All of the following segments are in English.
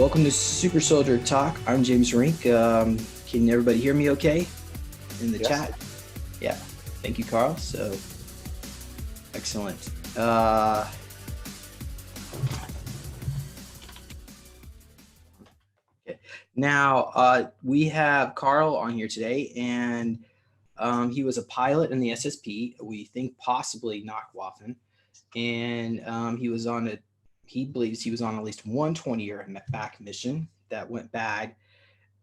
Welcome to Super Soldier Talk. I'm James Rink. Can everybody hear me okay in the chat? Yeah. Thank you, Karl. So, excellent. Okay. Now, we have Karl on here today, and he was a pilot in the SSP. We think possibly Nacht Waffen. And he believes he was on at least one 20-year back mission that went bad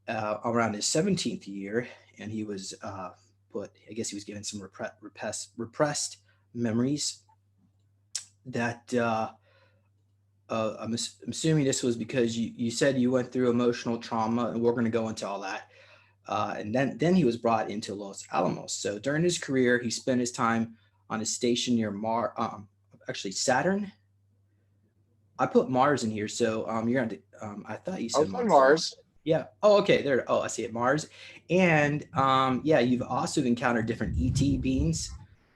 around his 17th year, and he was I guess he was given some repressed memories that I'm assuming this was because you said you went through emotional trauma, and we're going to go into all that. And then he was brought into Los Alamos. So during his career, he spent his time on a station near Saturn. I put Mars in here, so you're on. I thought you said Mars. Mars. Yeah. Oh, okay. There. Oh, I see it. Mars. And yeah, you've also encountered different ET beings.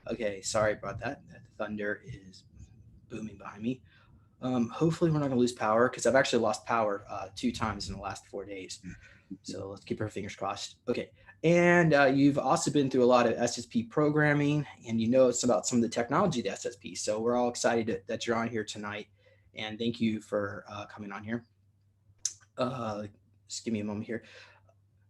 Okay. Sorry about that. The thunder is booming behind me. Hopefully, we're not going to lose power because I've actually lost power 2 times in the last 4 days. So let's keep our fingers crossed. Okay. And you've also been through a lot of SSP programming, and you know it's about some of the technology of the SSP. So we're all excited that you're on here tonight. And thank you for coming on here. Just give me a moment here.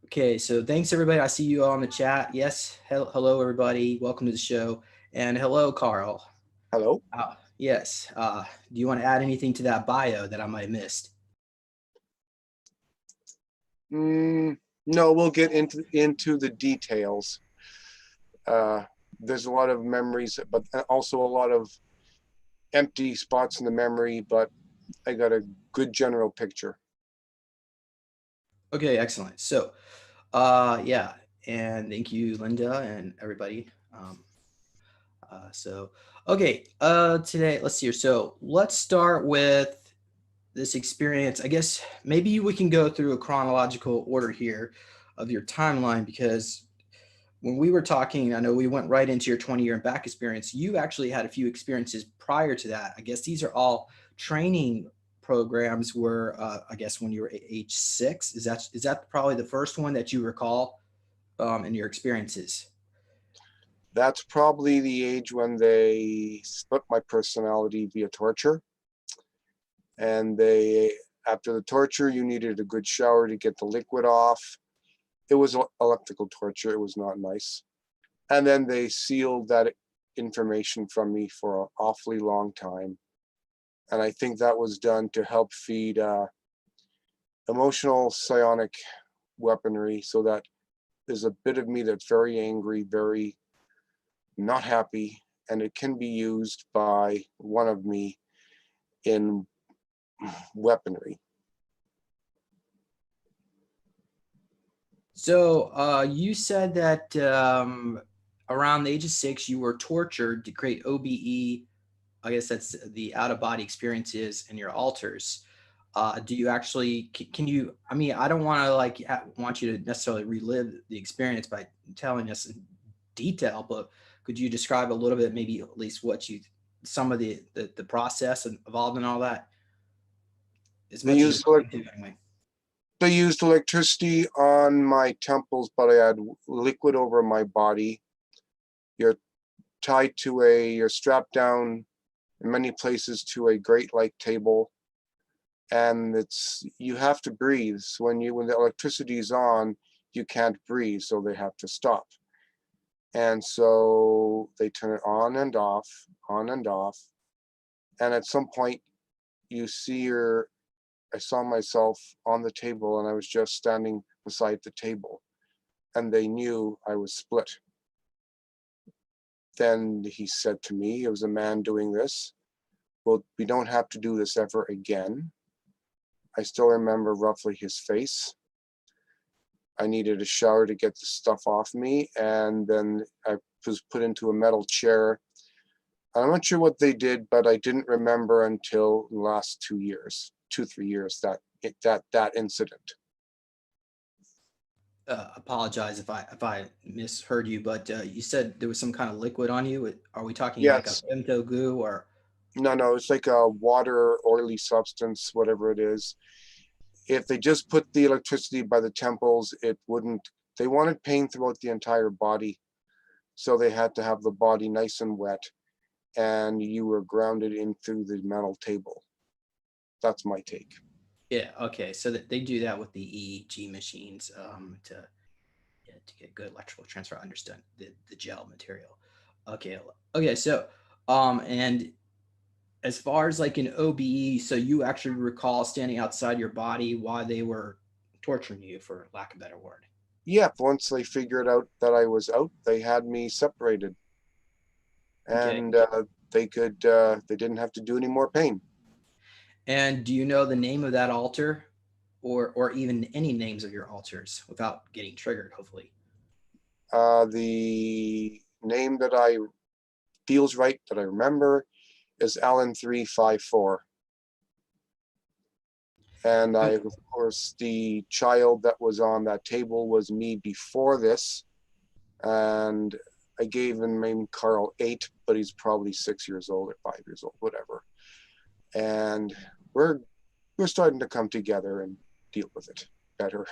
Okay, so thanks everybody. I see you all in the chat. Yes, hello everybody. Welcome to the show. And hello, Karl. Hello. Yes. Do you want to add anything to that bio that I might have missed? No, we'll get into the details. There's a lot of memories, but also a lot of empty spots in the memory, but I got a good general picture. Okay, excellent. So, yeah, and thank you, Linda, and everybody. Okay, today, let's see here. So let's start with this experience. I guess maybe we can go through a chronological order here of your timeline, because when we were talking, I know we went right into your 20-year and back experience. You actually had a few experiences prior to that. I guess these are all training programs where, I guess when you were age 6, is that probably the first one that you recall in your experiences? That's probably the age when they split my personality via torture. And after the torture, you needed a good shower to get the liquid off. It was electrical torture. It was not nice. And then they sealed that information from me for an awfully long time. And I think that was done to help feed emotional psionic weaponry, so that there's a bit of me that's very angry, very not happy, and it can be used by one of me in weaponry. So you said that around the age of 6, you were tortured to create OBE. I guess that's the out-of-body experiences and your alters. Do you actually, can you, I mean, I don't want to want you to necessarily relive the experience by telling us in detail, but could you describe a little bit, maybe at least some of the process involved in all that? They used electricity on my temples, but I had liquid over my body. You're strapped down in many places to a grate-like table, and you have to breathe. So when the electricity is on, you can't breathe, so they have to stop. And so they turn it on and off, and at some point I saw myself on the table, and I was just standing beside the table, and they knew I was split. Then he said to me, it was a man doing this, "Well, we don't have to do this ever again." I still remember roughly his face. I needed a shower to get the stuff off me, and then I was put into a metal chair. I'm not sure what they did, but I didn't remember until the last 3 years, that incident. Apologize if I misheard you, but you said there was some kind of liquid on you. Are we talking Yes. like a femto goo or? No, it's like a water, oily substance, whatever it is. if they just put the electricity by the temples, it wouldn't, they wanted pain throughout the entire body. So they had to have the body nice and wet, and you were grounded into the metal table. That's my take. Yeah. Okay. So that they do that with the EEG machines to get good electrical transfer. Understood. The gel material. Okay. Okay. So and as far as like an OBE, so you actually recall standing outside your body while they were torturing you, for lack of a better word. Yeah, once they figured out that I was out, they had me separated, Okay. and they didn't have to do any more pain. And do you know the name of that altar, or even any names of your altars without getting triggered, hopefully? The name that I feels right, that I remember, is Alan 354. And I, of course, the child that was on that table was me before this. And I gave him name Karl 8, but he's probably 6 years old or 5 years old, whatever. And we're starting to come together and deal with it better.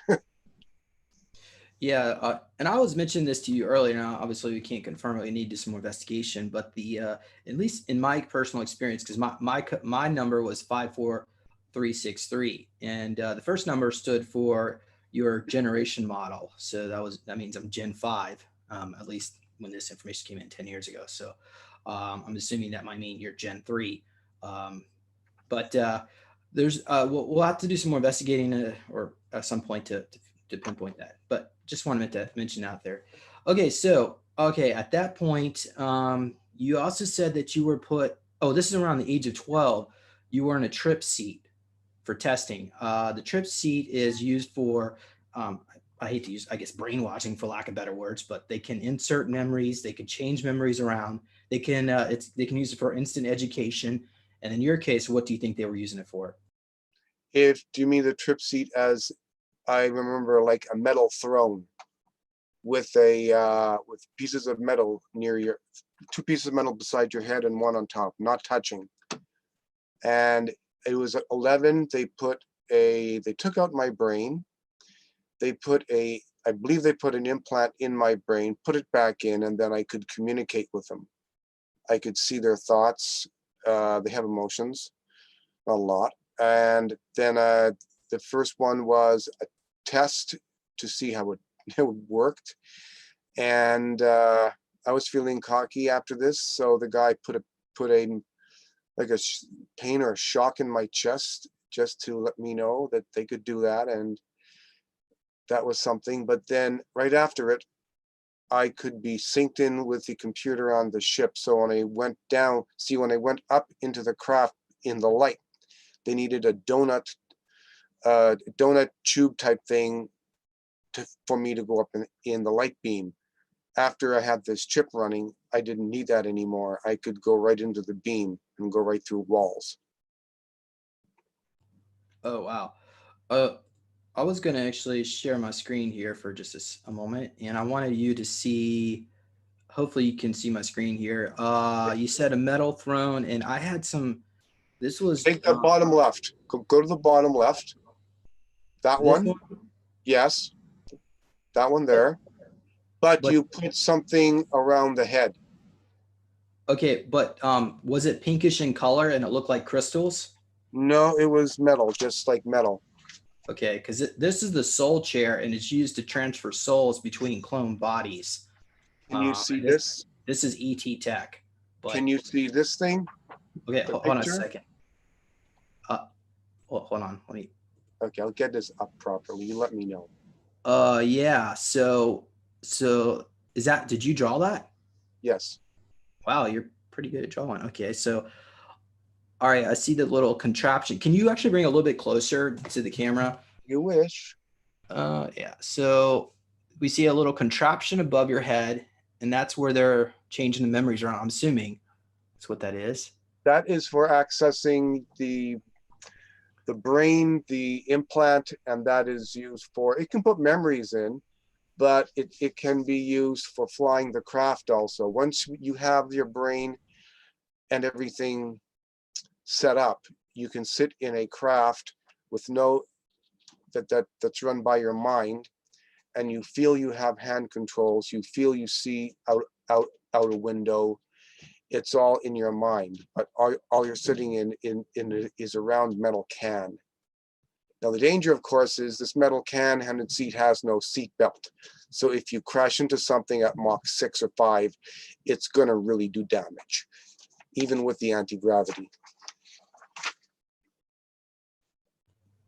Yeah, and I was mentioning this to you earlier. Now, obviously, we can't confirm it. We need to do some more investigation. But the at least in my personal experience, because my number was 54363, and the first number stood for your generation model. So that means I'm Gen 5. At least when this information came in 10 years ago. So I'm assuming that might mean you're Gen 3. But there's we'll have to do some more investigating or at some point to pinpoint that. But just wanted to mention out there. Okay, so at that point, you also said that you were put. Oh, this is around the age of 12. You were in a trip seat for testing. The trip seat is used for. I hate to use, I guess, brainwashing for lack of better words, but they can insert memories. They can change memories around. They can they can use it for instant education. And in your case, what do you think they were using it for? Do you mean the trip seat as, I remember, like a metal throne with with pieces of metal near your, 2 pieces of metal beside your head and 1 on top, not touching. And it was at 11. They took out my brain. They put I believe they put an implant in my brain, put it back in, and then I could communicate with them. I could see their thoughts. They have emotions, a lot. And then the first one was a test to see how it worked. And I was feeling cocky after this, so the guy put a like a pain or a shock in my chest just to let me know that they could do that, and that was something. But then right after it, I could be synced in with the computer on the ship. So when I went down, when I went up into the craft in the light, they needed a donut tube type thing for me to go up in the light beam. After I had this chip running, I didn't need that anymore. I could go right into the beam and go right through walls. Oh, wow. I was going to actually share my screen here for just a moment, and I wanted you to see, hopefully you can see my screen here. You said a metal throne, and I had this was... Take the bottom left. Go to the bottom left. That one? Yes. That one there. But you put something around the head. Okay, but was it pinkish in color and it looked like crystals? No, it was metal, just like metal. Okay, because this is the soul chair, and it's used to transfer souls between clone bodies. Can you see this? This is ET Tech. But, can you see this thing? Okay, hold on a second. Hold on. Let me. Okay, I'll get this up properly. You let me know. Yeah. So is that? Did you draw that? Yes. Wow, you're pretty good at drawing. Okay, so. All right, I see the little contraption. Can you actually bring it a little bit closer to the camera? You wish. Yeah, so we see a little contraption above your head, and that's where they're changing the memories around. I'm assuming that's what that is. That is for accessing the brain, the implant, and that is used for, it can put memories in, but it can be used for flying the craft also. Once you have your brain and everything set up, you can sit in a craft with no that's run by your mind, and you feel you have hand controls, you feel you see out a window. It's all in your mind, but all you're sitting in is a round metal can. Now the danger, of course, is this metal can and its seat has no seat belt. So if you crash into something at Mach 6 or 5, it's going to really do damage, even with the anti-gravity.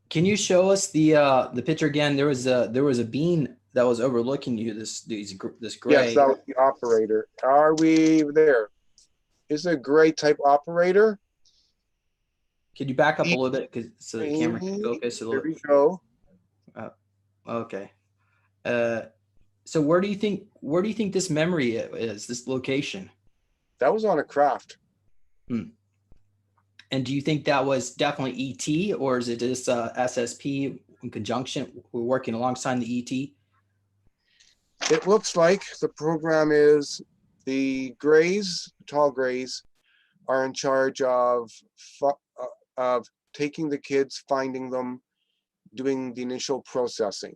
Can you show us the picture again? There was a beam that was overlooking you. This gray. Yes, that was the operator. Are we there? Is it a gray type operator? Could you back up a little bit so the camera can focus a little? There we go. Okay. So where do you think this memory is? This location? That was on a craft. And do you think that was definitely ET, or is it just SSP in conjunction? We're working alongside the ET. It looks like the program is the Greys, tall Greys, are in charge of taking the kids, finding them, doing the initial processing.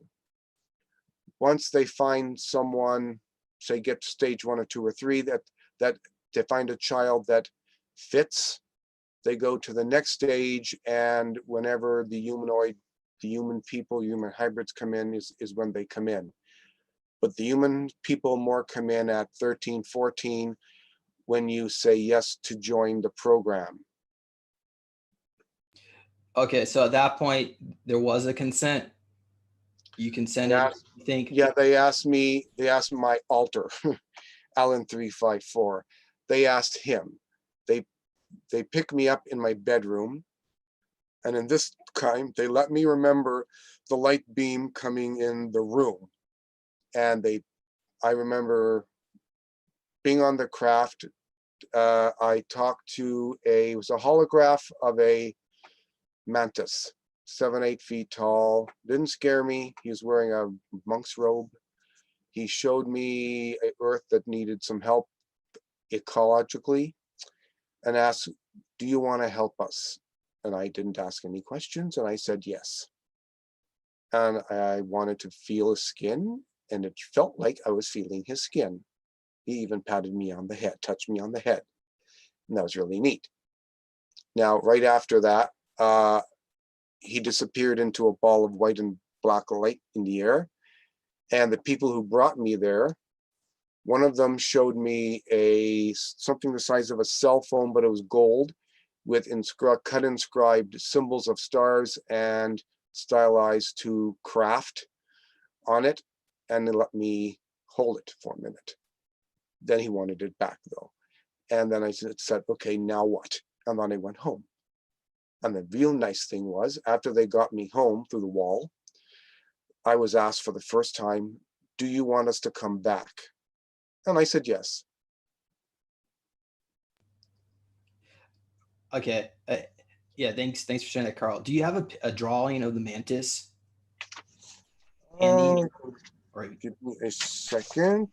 Once they find someone, say get to stage 1 or 2 or 3, that they find a child that fits, they go to the next stage, and whenever the human people, human hybrids come in is when they come in. But the human people more come in at 13, 14 when you say yes to join the program. Okay, so at that point, there was a consent. You consented, Yeah, you think? Yeah, they asked my alter, Alan 354. They asked him. They picked me up in my bedroom, and in this time, they let me remember the light beam coming in the room. And I remember being on the craft. I talked to it was a holograph of a mantis, 7, 8 feet tall. Didn't scare me. He was wearing a monk's robe. He showed me an Earth that needed some help ecologically and asked, do you want to help us? And I didn't ask any questions, and I said yes. And I wanted to feel his skin, and it felt like I was feeling his skin. He even patted me on the head, touched me on the head. And that was really neat. Now, right after that, he disappeared into a ball of white and black light in the air. And the people who brought me there, one of them showed me something the size of a cell phone, but it was gold, with cut inscribed symbols of stars and stylized to craft on it. And they let me hold it for a minute. Then he wanted it back though. And then I said, okay, now what? And then I went home. And the real nice thing was, after they got me home through the wall, I was asked for the first time, do you want us to come back? And I said yes. Okay. Yeah, thanks for sharing that, Carl. Do you have a drawing of the mantis? Give me a second.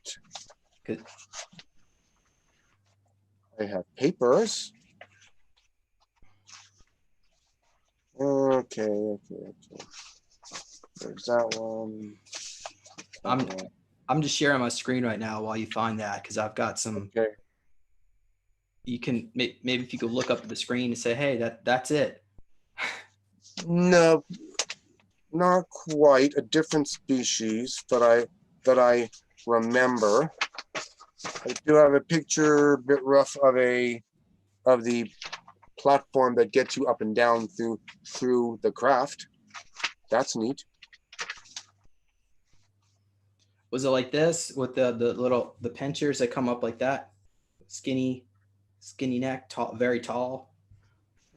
I have papers. Okay. There's that one. I'm just sharing my screen right now while you find that, because I've got some. Okay. You can maybe if you could look up at the screen and say, "Hey, that's it." No, not quite. A different species, but that I remember. I do have a picture, a bit rough, of the platform that gets you up and down through the craft. That's neat. Was it like this with the pinchers that come up like that? Skinny neck, tall, very tall.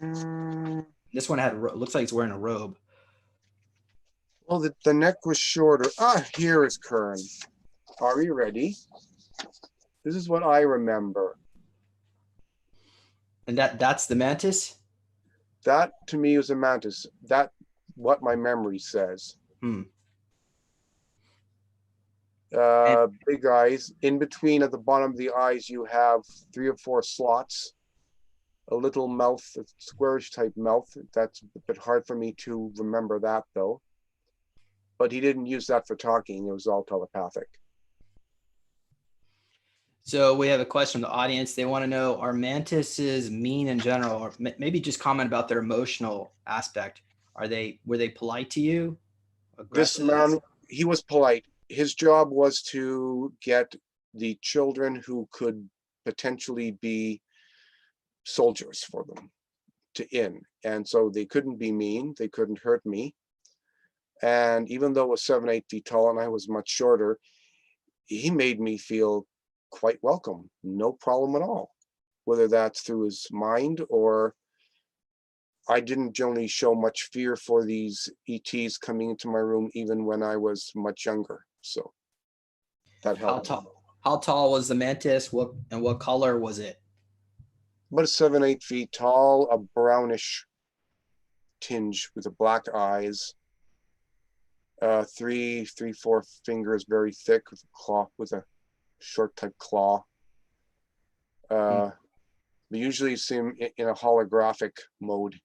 This one looks like it's wearing a robe. Well, the neck was shorter. Here is Kern. Are you ready? This is what I remember. And that's the mantis? That to me was a mantis. That's what my memory says. Big eyes. In between at the bottom of the eyes, you have 3 or 4 slots. A little mouth, a squarish type mouth. That's a bit hard for me to remember that though. but he didn't use that for talking. It was all telepathic. So we have a question from the audience. They want to know, are mantises mean in general, or maybe just comment about their emotional aspect? Were they polite to you? This Aggressive? man, he was polite. His job was to get the children who could potentially be soldiers for them to in. And so they couldn't be mean, they couldn't hurt me. And even though I was 7, 8 feet tall and I was much shorter, he made me feel quite welcome, no problem at all. Whether that's through his mind, or I didn't generally show much fear for these ETs coming into my room even when I was much younger. So that helped. How tall was the mantis? What color was it? About 7, 8 feet tall, a brownish tinge with the black eyes. 3, 4 fingers, very thick, with a claw, with a short type claw. We usually see him in a holographic mode.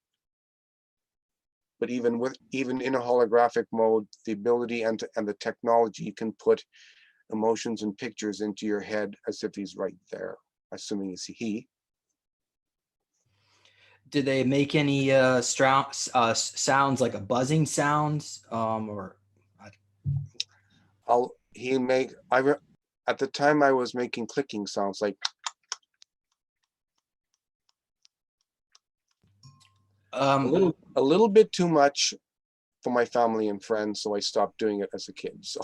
But even in a holographic mode, the ability and the technology can put emotions and pictures into your head as if he's right there, assuming it's he. Did they make any sounds, like a buzzing sounds, or? At the time I was making clicking sounds, like a little bit too much for my family and friends, so I stopped doing it as a kid. So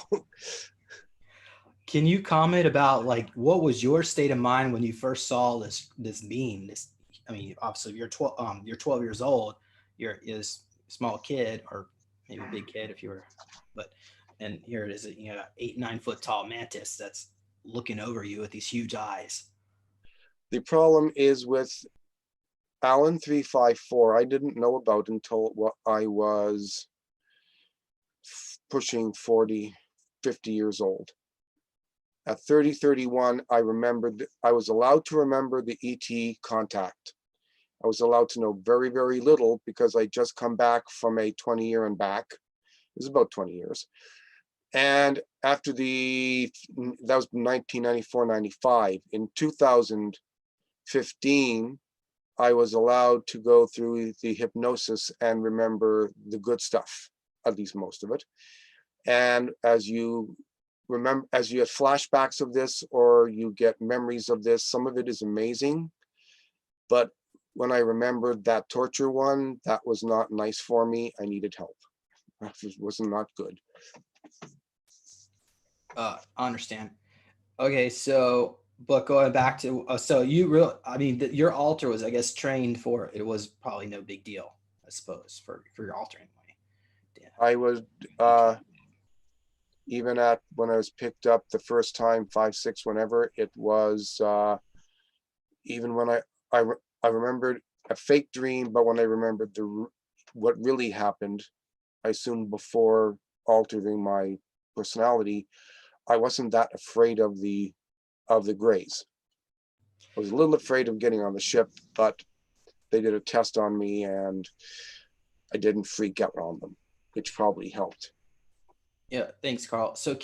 Can you comment about, like, what was your state of mind when you first saw this beam? I mean, obviously you're 12 years old. You're is small kid, or maybe big kid if you were, and here it is, 8, 9 foot tall mantis that's looking over you with these huge eyes. the problem is with Alan 354, I didn't know about until I was pushing 40, 50 years old. At 30, 31, I was allowed to remember the ET contact. I was allowed to know very, very little because I just come back from a 20-year and back. It was about 20 years. And after that was 1994, 95. In 2015, I was allowed to go through the hypnosis and remember the good stuff, at least most of it. And as you have flashbacks of this, or you get memories of this, some of it is amazing. But when I remembered that torture one, that was not nice for me. I needed help. That was not good. I understand. Okay, so, but going back to, so your alter was, I guess, trained for, it was probably no big deal, I suppose, for your alter anyway. Yeah. I was, even when I was picked up the first time, 5, 6, whenever, it was, even when I remembered a fake dream, but when I remembered what really happened, I assumed before altering my personality, I wasn't that afraid of the Greys. I was a little afraid of getting on the ship, but they did a test on me and I didn't freak out on them, which probably helped. Yeah, thanks, Carl. So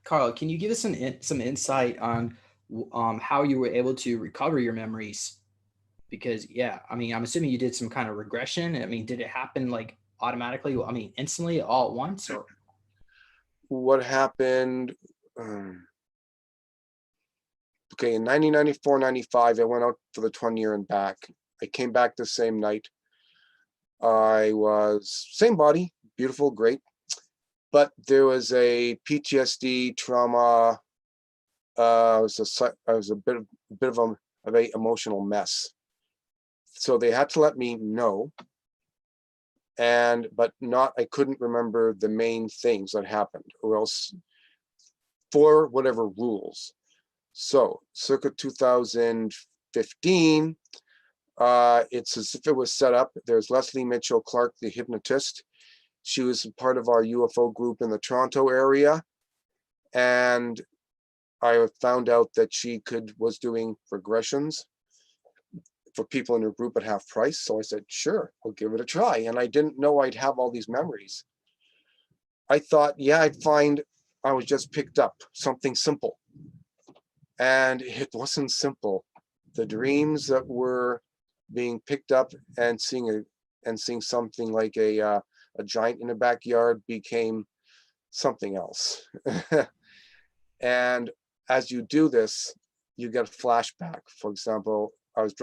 Carl, can you give us some insight on how you were able to recover your memories? Because, yeah, I mean, I'm assuming you did some kind of regression. I mean, did it happen like automatically? I mean, instantly, all at once, or? What happened? Okay, in 1994, 95, I went out for the 20-year and back. I came back the same night. I was same body, beautiful, great, but there was a PTSD trauma. I was a bit of a emotional mess. So they had to let me know, but I couldn't remember the main things that happened, or else for whatever rules. So circa 2015, it's as if it was set up. There's Leslie Mitchell Clark, the hypnotist. She was part of our UFO group in the Toronto area. And I found out that she was doing regressions for people in her group at half price. So I said, sure, I'll give it a try. And I didn't know I'd have all these memories. I thought, yeah, I'd find I was just picked up something simple. And it wasn't simple. The dreams that were being picked up and seeing something like a giant in the backyard became something else. And as you do this, you get a flashback. For example, I was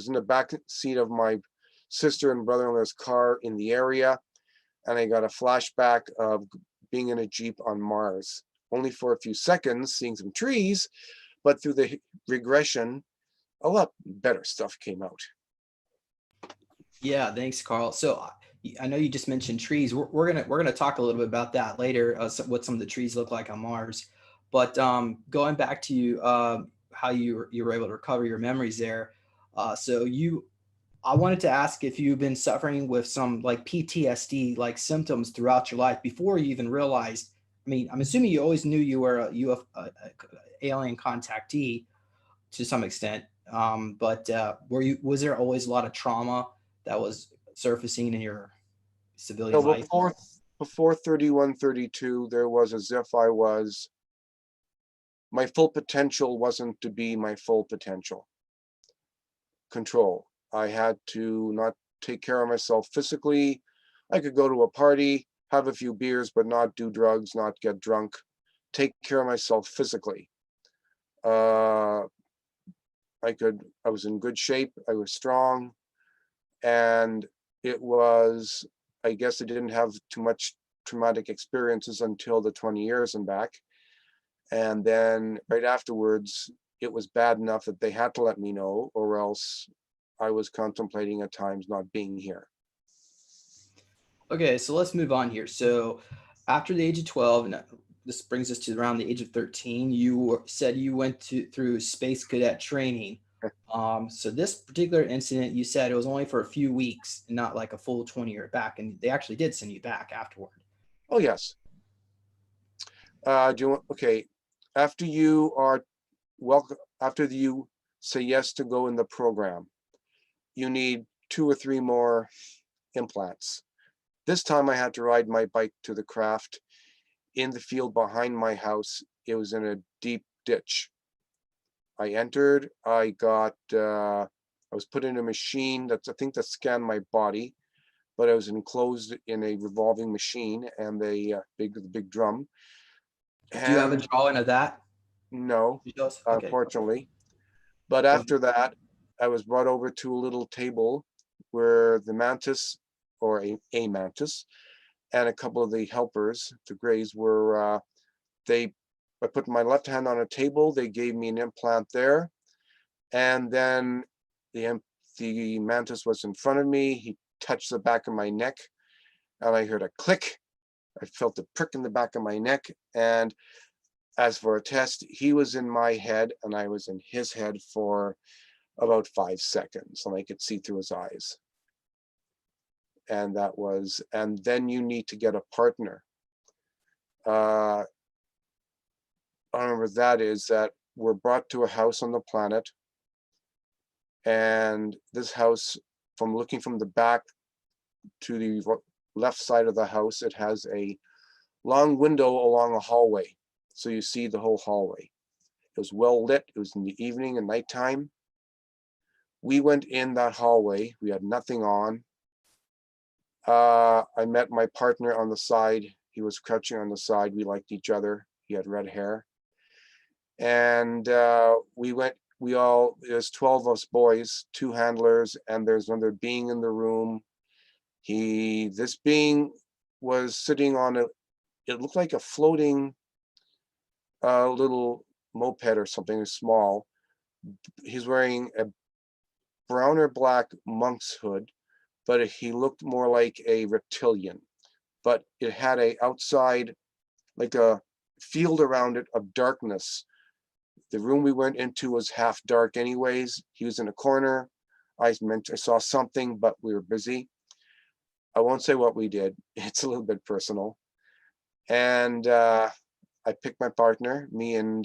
in the back seat of my sister and brother-in-law's car in the area, and I got a flashback of being in a Jeep on Mars, only for a few seconds, seeing some trees, but through the regression, a lot better stuff came out. Yeah, thanks, Carl. So I know you just mentioned trees. We're gonna talk a little bit about that later. What some of the trees look like on Mars. But going back to how you were able to recover your memories there. I wanted to ask if you've been suffering with some like PTSD like symptoms throughout your life before you even realized. I mean, I'm assuming you always knew you were a alien contactee to some extent. But was there always a lot of trauma that was surfacing in your civilian So life? before 31, 32, there was as if my full potential wasn't to be my full potential. Control. I had to not take care of myself physically. I could go to a party, have a few beers, but not do drugs, not get drunk, take care of myself physically. I was in good shape, I was strong, and I guess I didn't have too much traumatic experiences until the 20 years and back. And then right afterwards, it was bad enough that they had to let me know, or else I was contemplating at times not being here. Okay, so let's move on here. So after the age of 12, and this brings us to around the age of 13, you said you went through space cadet training. So this particular incident, you said it was only for a few weeks, not like a full 20-year back, and they actually did send you back afterward. Oh, yes. Okay, after you are welcome, after you say yes to go in the program, you need 2 or 3 more implants. This time I had to ride my bike to the craft in the field behind my house. It was in a deep ditch. I entered, I was put in a machine I think that scanned my body, but I was enclosed in a revolving machine and the big drum. Do you have a And drawing of that? no, Okay. unfortunately. But after that, I was brought over to a little table where the mantis, or a mantis, and a couple of the helpers, the Greys, were, I put my left hand on a table, they gave me an implant there, and then the mantis was in front of me, he touched the back of my neck, and I heard a click. I felt a prick in the back of my neck, and as for a test, he was in my head, and I was in his head for about 5 seconds, and I could see through his eyes. And then you need to get a partner. I remember that we're brought to a house on the planet, and this house, from looking from the back to the left side of the house, it has a long window along a hallway, so you see the whole hallway. It was well lit, it was in the evening and nighttime. We went in that hallway, we had nothing on. I met my partner on the side. He was crouching on the side. We liked each other. He had red hair. And there's 12 of us boys, 2 handlers, and there's another being in the room. This being was sitting on it looked like a floating little moped or something small. He's wearing a brown or black monk's hood, but he looked more like a reptilian. But it had a outside, like a field around it of darkness. The room we went into was half dark anyways. He was in a corner. I saw something, but we were busy. I won't say what we did. It's a little bit personal. And I picked my partner, me and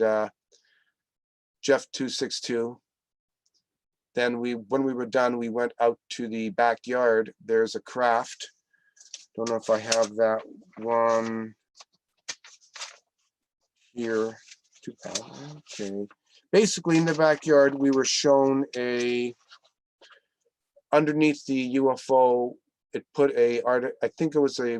Jeff 262. Then when we were done, we went out to the backyard. There's a craft. Don't know if I have that one here. 2 pounds. Okay. Basically, in the backyard, we were shown underneath the UFO. It put I think it was a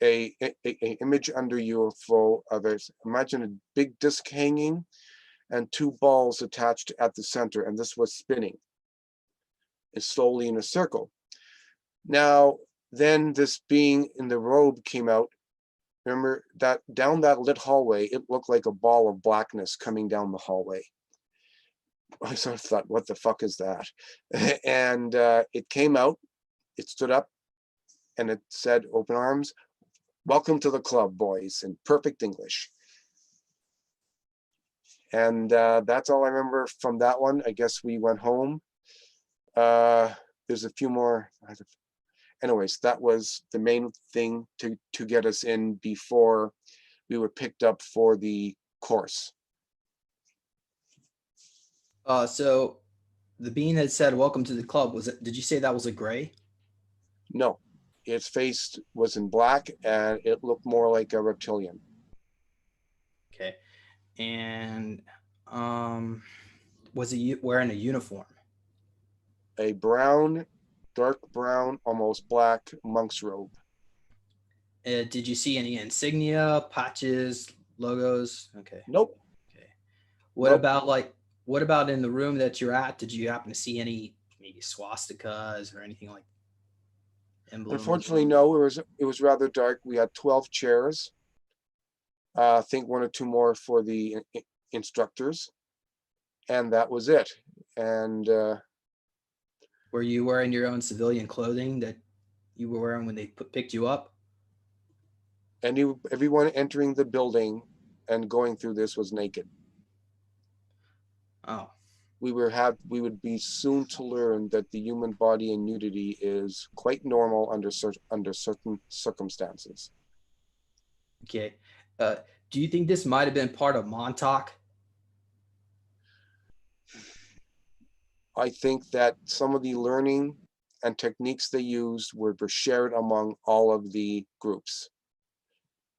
image under UFO of it. Imagine a big disc hanging and 2 balls attached at the center, and this was spinning. It's slowly in a circle. Now, then this being in the robe came out. Remember that down that lit hallway, it looked like a ball of blackness coming down the hallway. I sort of thought, what the fuck is that? And it came out, it stood up, and it said, open arms, welcome to the club, boys, in perfect English. And that's all I remember from that one. I guess we went home. There's a few more. Anyways, that was the main thing to get us in before we were picked up for the course. So the being that said welcome to the club, did you say that was a gray? No, its face was in black and it looked more like a reptilian. Okay. And was he wearing a uniform? A brown, dark brown, almost black monk's robe. Did you see any insignia, patches, logos? Okay. Nope. Okay. What Nope. about what about in the room that you're at? Did you happen to see any maybe swastikas or anything like emblems? Unfortunately, no. It was rather dark. We had 12 chairs. I think 1 or 2 more for the instructors, and that was it. And were you wearing your own civilian clothing that you were wearing when they picked you up? Everyone entering the building and going through this was naked. Oh. We would be soon to learn that the human body and nudity is quite normal under certain circumstances. Okay. Do you think this might have been part of Montauk? I think that some of the learning and techniques they used were shared among all of the groups,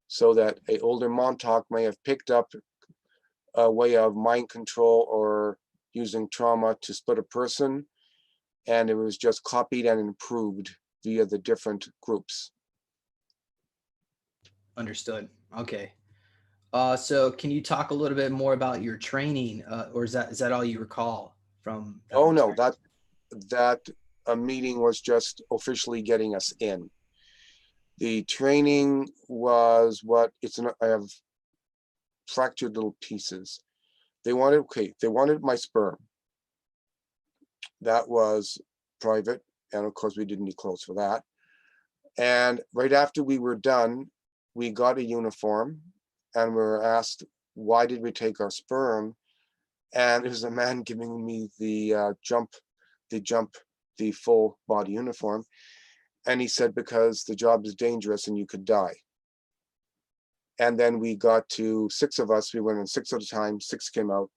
so that an older Montauk may have picked up a way of mind control or using trauma to split a person, and it was just copied and improved via the different groups. Understood. Okay. So can you talk a little bit more about your training, or is that all you recall from that? Oh no, that a meeting was just officially getting us in. The training was I have fractured little pieces. They wanted my sperm. That was private, and of course we didn't need clothes for that. And right after we were done, we got a uniform, and we were asked, why did we take our sperm? And it was a man giving me the full body uniform. And he said, because the job is dangerous and you could die. And then we got to 6 of us. We went in 6 at a time. 6 came out.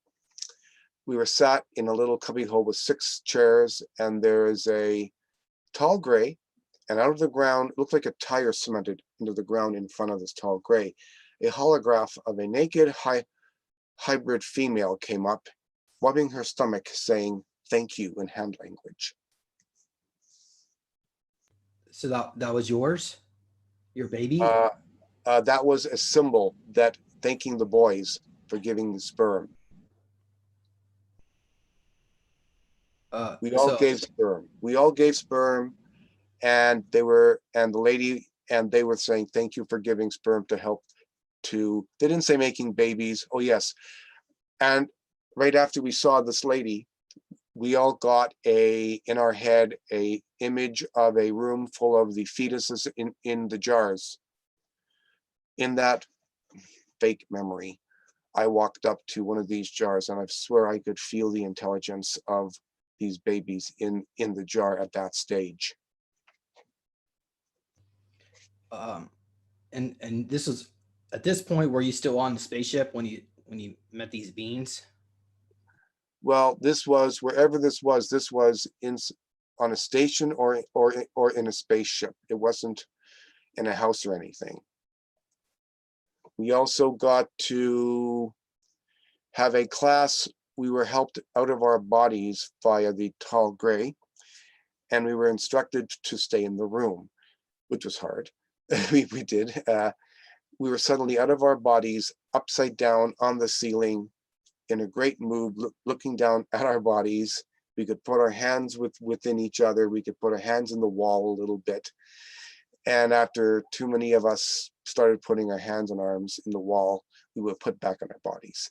We were sat in a little cubbyhole with 6 chairs, and there is a tall gray, and out of the ground, it looked like a tire cemented into the ground in front of this tall gray. A holograph of a naked hybrid female came up, rubbing her stomach, saying, thank you in hand language. So that was yours? Your baby? That was a symbol that thanking the boys for giving the sperm. We all gave sperm. We all gave sperm, and they were saying thank you for giving sperm to help to. They didn't say making babies. Oh yes, and right after we saw this lady, we all got in our head a image of a room full of the fetuses in the jars. In that fake memory, I walked up to one of these jars, and I swear I could feel the intelligence of these babies in the jar at that stage. And this was at this point, were you still on the spaceship when you met these beings? Well, this was wherever this was on a station or in a spaceship. It wasn't in a house or anything. We also got to have a class. We were helped out of our bodies via the tall gray, and we were instructed to stay in the room, which was hard. we did. We were suddenly out of our bodies, upside down on the ceiling, in a great mood, looking down at our bodies. We could put our hands within each other. We could put our hands in the wall a little bit. And after too many of us started putting our hands and arms in the wall, we would put back on our bodies.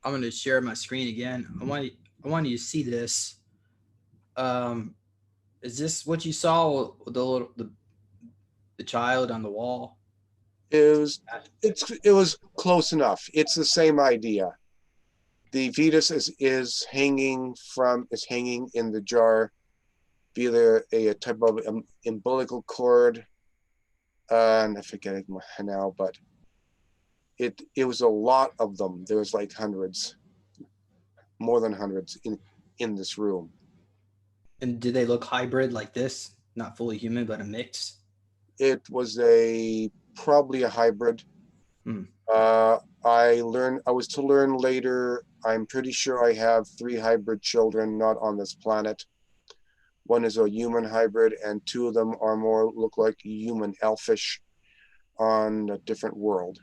I'm going to share my screen again. I want you to see this. Is this what you saw with the child on the wall? It was close enough. It's the same idea. The fetus is hanging in the jar via a type of umbilical cord, and I forget it now, but it was a lot of them. There was like hundreds, more than hundreds in this room. And did they look hybrid like this? Not fully human, but a mix? It was probably a hybrid. I was to learn later. I'm pretty sure I have 3 hybrid children not on this planet. One is a human hybrid, and 2 of them are look like human elfish on a different world.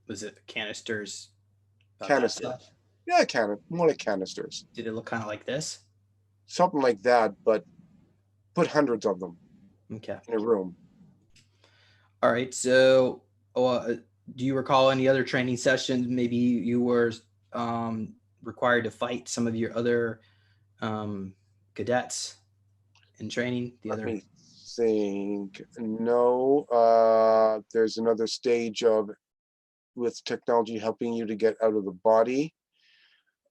Was it canisters? Canisters. Yeah, more like canisters. Did it look kind of like this? Something like that, but put hundreds of them in a room. All right. So do you recall any other training sessions? Maybe you were required to fight some of your other cadets in training? Let me think. No. There's another stage with technology helping you to get out of the body.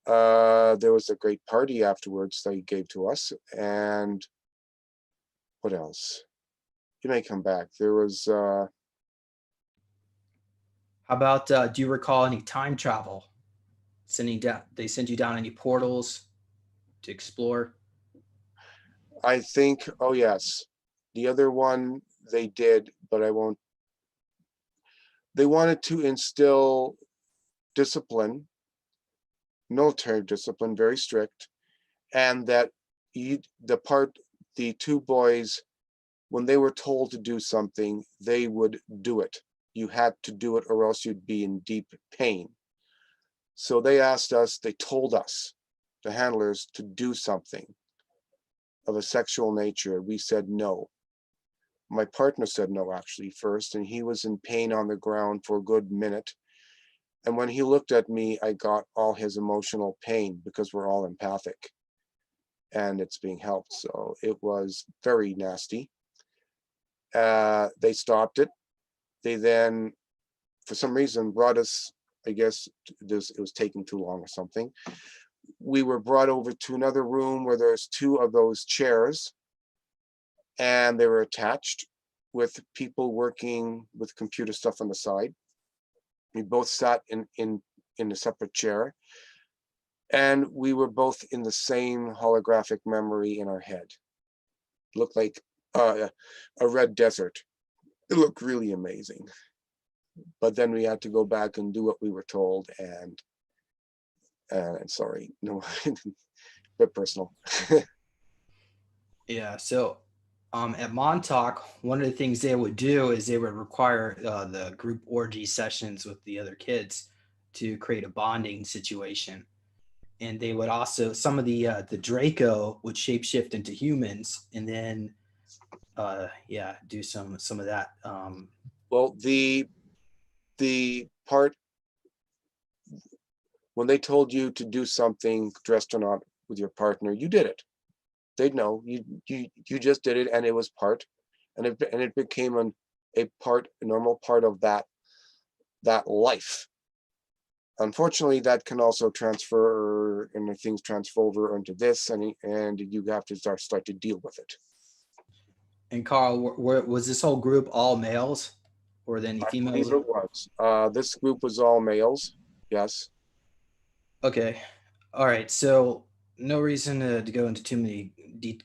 There was a great party afterwards they gave to us. And what else? You may come back. There was... How about, do you recall any time travel? They sent you down any portals to explore? I think, oh yes. The other one they did, but I won't. They wanted to instill discipline, military discipline, very strict, and that the 2 boys, when they were told to do something, they would do it. You had to do it or else you'd be in deep pain. So they told us, the handlers, to do something of a sexual nature. We said no. My partner said no, actually, first, and he was in pain on the ground for a good minute. And when he looked at me, I got all his emotional pain because we're all empathic and it's being helped. So it was very nasty. They stopped it. They then, for some reason, brought us, I guess it was taking too long or something. We were brought over to another room where there's 2 of those chairs, and they were attached with people working with computer stuff on the side. We both sat in a separate chair, and we were both in the same holographic memory in our head. It looked like a red desert. It looked really amazing. But then we had to go back and do what we were told, and sorry, no, a bit personal. Yeah, so at Montauk, one of the things they would do is they would require the group orgy sessions with the other kids to create a bonding situation. And they would also, some of the Draco would shapeshift into humans, and then do some of that. Well, the part when they told you to do something, dressed or not, with your partner, you did it. They'd know you just did it, and it was part, and it became a normal part of that life. Unfortunately, that can also transfer, and things transfer over into this, and you have to start to deal with it. And Karl, was this whole group all males? or the any I believe females? it was. This group was all males. Yes. Okay. All right. So no reason to go into too many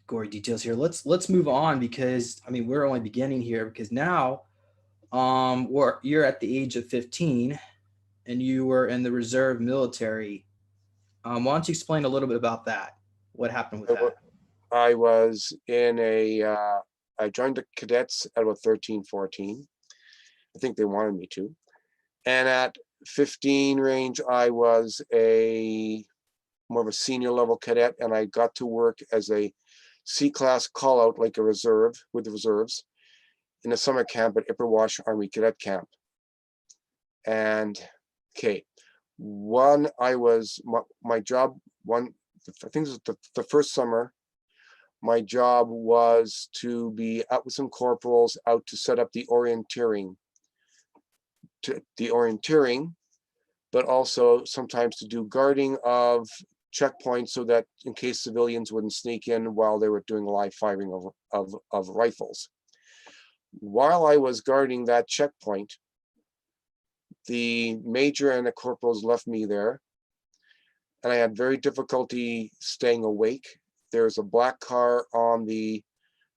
gory details here. Let's move on because I mean we're only beginning here because now you're at the age of 15 and you were in the reserve military. Why don't you explain a little bit about that? What happened with I, wa- that? I was in I joined the cadets at about 13, 14. I think they wanted me to. And at 15 range, I was more of a senior level cadet, and I got to work as a C-class call out, like a reserve with the reserves, in a summer camp at Ipperwash Army Cadet Camp. And okay, my job, I think it was the first summer, my job was to be out with some corporals out to set up the orienteering, but also sometimes to do guarding of checkpoints so that in case civilians wouldn't sneak in while they were doing live firing of rifles. While I was guarding that checkpoint, the major and the corporals left me there, and I had very difficulty staying awake. There's a black car on the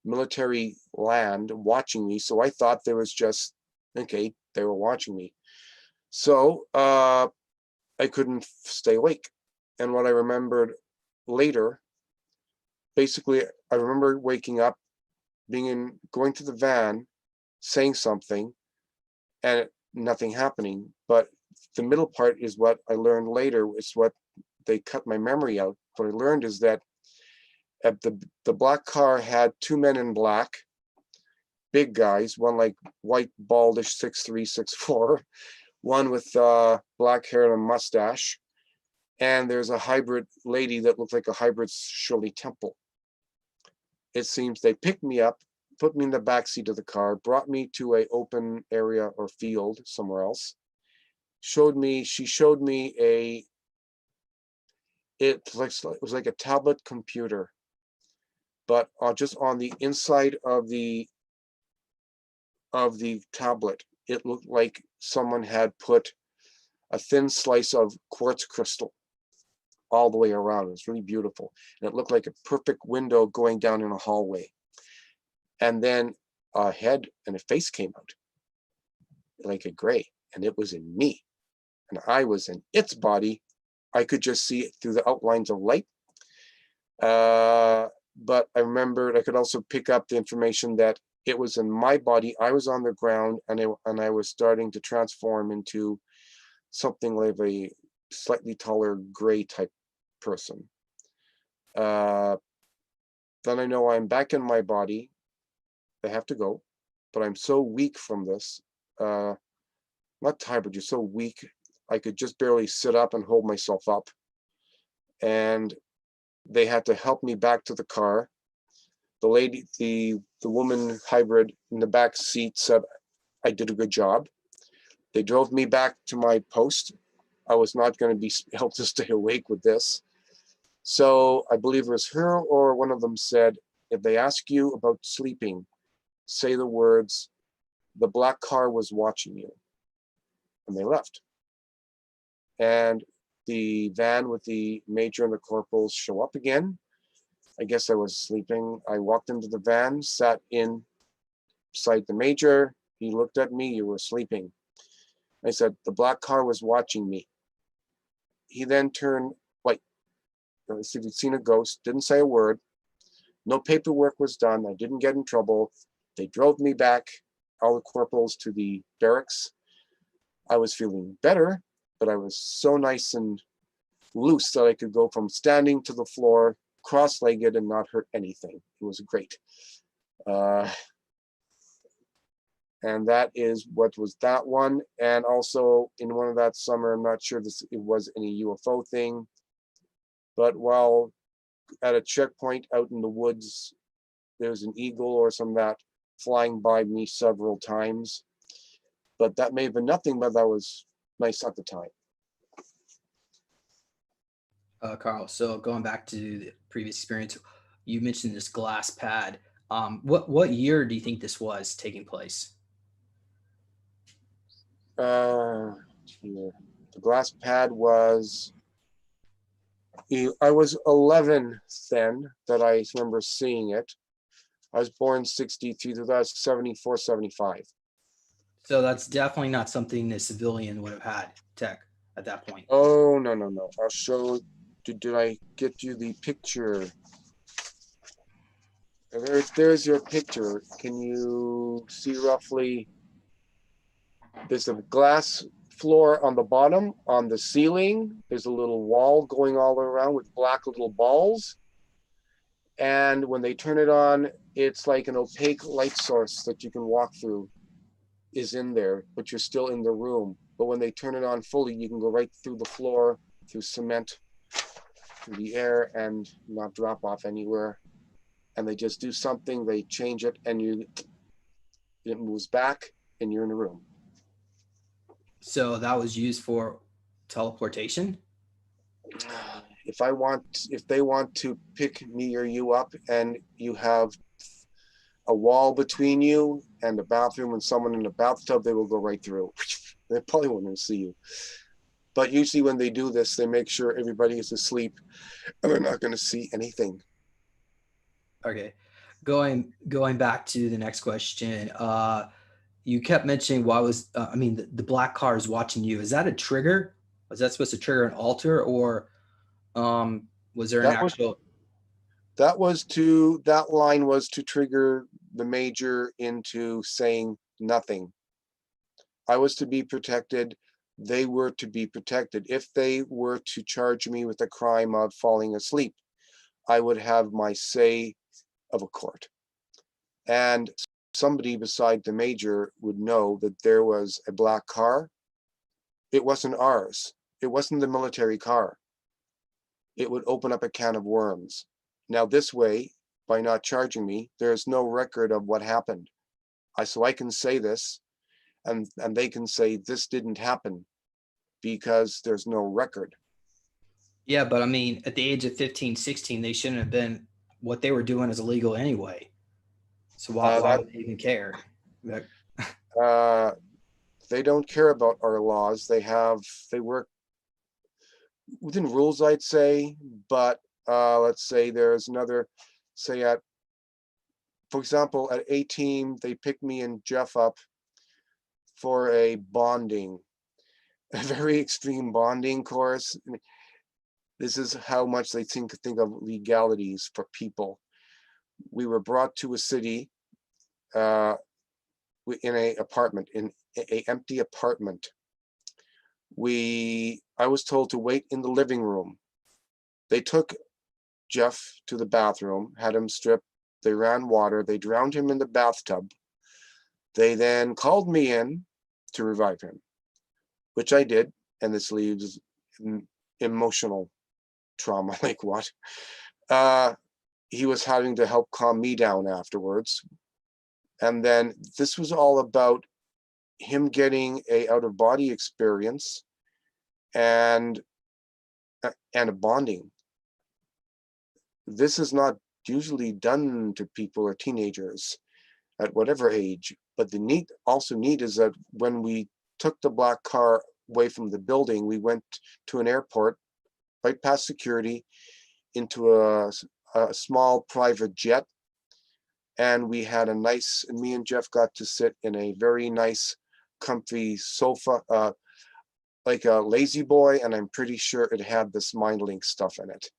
military land watching me, so I thought there was just, okay, they were watching me. So I couldn't stay awake. And what I remembered later, basically, I remember waking up, going to the van, saying something, and nothing happening. But the middle part is what I learned later. It's what they cut my memory out. What I learned is that at the black car had two men in black, big guys, one like white, baldish, 6'3", 6'4", one with black hair and a mustache. And there's a hybrid lady that looked like a hybrid Shirley Temple. It seems they picked me up, put me in the back seat of the car, brought me to an open area or field somewhere else. She showed me it was like a tablet computer, but just on the inside of the tablet, it looked like someone had put a thin slice of quartz crystal all the way around. It was really beautiful. And it looked like a perfect window going down in a hallway. And then a head and a face came out, like a gray, and it was in me. And I was in its body. I could just see it through the outlines of light. But I remembered I could also pick up the information that it was in my body. I was on the ground, and I was starting to transform into something like a slightly taller gray type person. Then I know I'm back in my body. I have to go, but I'm so weak from this. Not tired, but just so weak. I could just barely sit up and hold myself up. And they had to help me back to the car. The lady, the woman hybrid in the back seat said I did a good job. They drove me back to my post. I was not going to be able to stay awake with this. So I believe it was her or one of them said, if they ask you about sleeping, say the words, the black car was watching you. And they left. And the van with the major and the corporals show up again. I guess I was sleeping. I walked into the van, sat in beside the major. He looked at me, you were sleeping. I said, the black car was watching me. He then turned white. I said he'd seen a ghost, didn't say a word. No paperwork was done. I didn't get in trouble. They drove me back, all the corporals, to the barracks. I was feeling better, but I was so nice and loose that I could go from standing to the floor, cross-legged, and not hurt anything. It was great. And that is what was that one. And also in one of that summer, I'm not sure if it was any UFO thing, but while at a checkpoint out in the woods, there was an eagle or some of that flying by me several times. But that may have been nothing, but that was nice at the time. Carl, so going back to the previous experience, you mentioned this glass pad. What year do you think this was taking place? Here. The glass pad was, I was 11 then that I remember seeing it. I was born 63, so that's 74, 75. So that's definitely not something a civilian would have had tech at that point. Oh, no, no, no. I'll show, did I get you the picture? There's your picture. Can you see roughly? There's a glass floor on the bottom. On the ceiling, there's a little wall going all around with black little balls. And when they turn it on, it's like an opaque light source that you can walk through is in there, but you're still in the room. But when they turn it on fully, you can go right through the floor, through cement, through the air, and not drop off anywhere. And they just do something, they change it, and it moves back, and you're in a room. So that was used for teleportation? If they want to pick me or you up and you have a wall between you and the bathroom and someone in the bathtub, they will go right through. They probably won't see you. But usually when they do this, they make sure everybody is asleep and they're not going to see anything. Okay. Going back to the next question. You kept mentioning why was the black car is watching you. Is that a trigger? Was that supposed to trigger an alter, or was there an actual? That line was to trigger the major into saying nothing. I was to be protected. They were to be protected. If they were to charge me with the crime of falling asleep, I would have my say of a court. And somebody beside the major would know that there was a black car. It wasn't ours. It wasn't the military car. It would open up a can of worms. Now this way, by not charging me, there's no record of what happened. So I can say this, and they can say this didn't happen because there's no record. Yeah, but I mean, at the age of 15, 16, they shouldn't have been, what they were doing is illegal anyway. So why would they even care? They don't care about our laws. They work within rules, I'd say, but let's say there's another, say for example, at 18, they picked me and Jeff up for a bonding, a very extreme bonding course. This is how much they think of legalities for people. We were brought to a city in an apartment, in an empty apartment. I was told to wait in the living room. They took Jeff to the bathroom, had him stripped. They ran water. They drowned him in the bathtub. They then called me in to revive him, which I did. And this leaves emotional trauma. Like what? He was having to help calm me down afterwards. And then this was all about him getting a out-of-body experience and a bonding. This is not usually done to people or teenagers at whatever age. But the neat is that when we took the black car away from the building, we went to an airport, right past security, into a small private jet. And we had me and Jeff got to sit in a very nice, comfy sofa, like a lazy boy, and I'm pretty sure it had this MindLink stuff in it.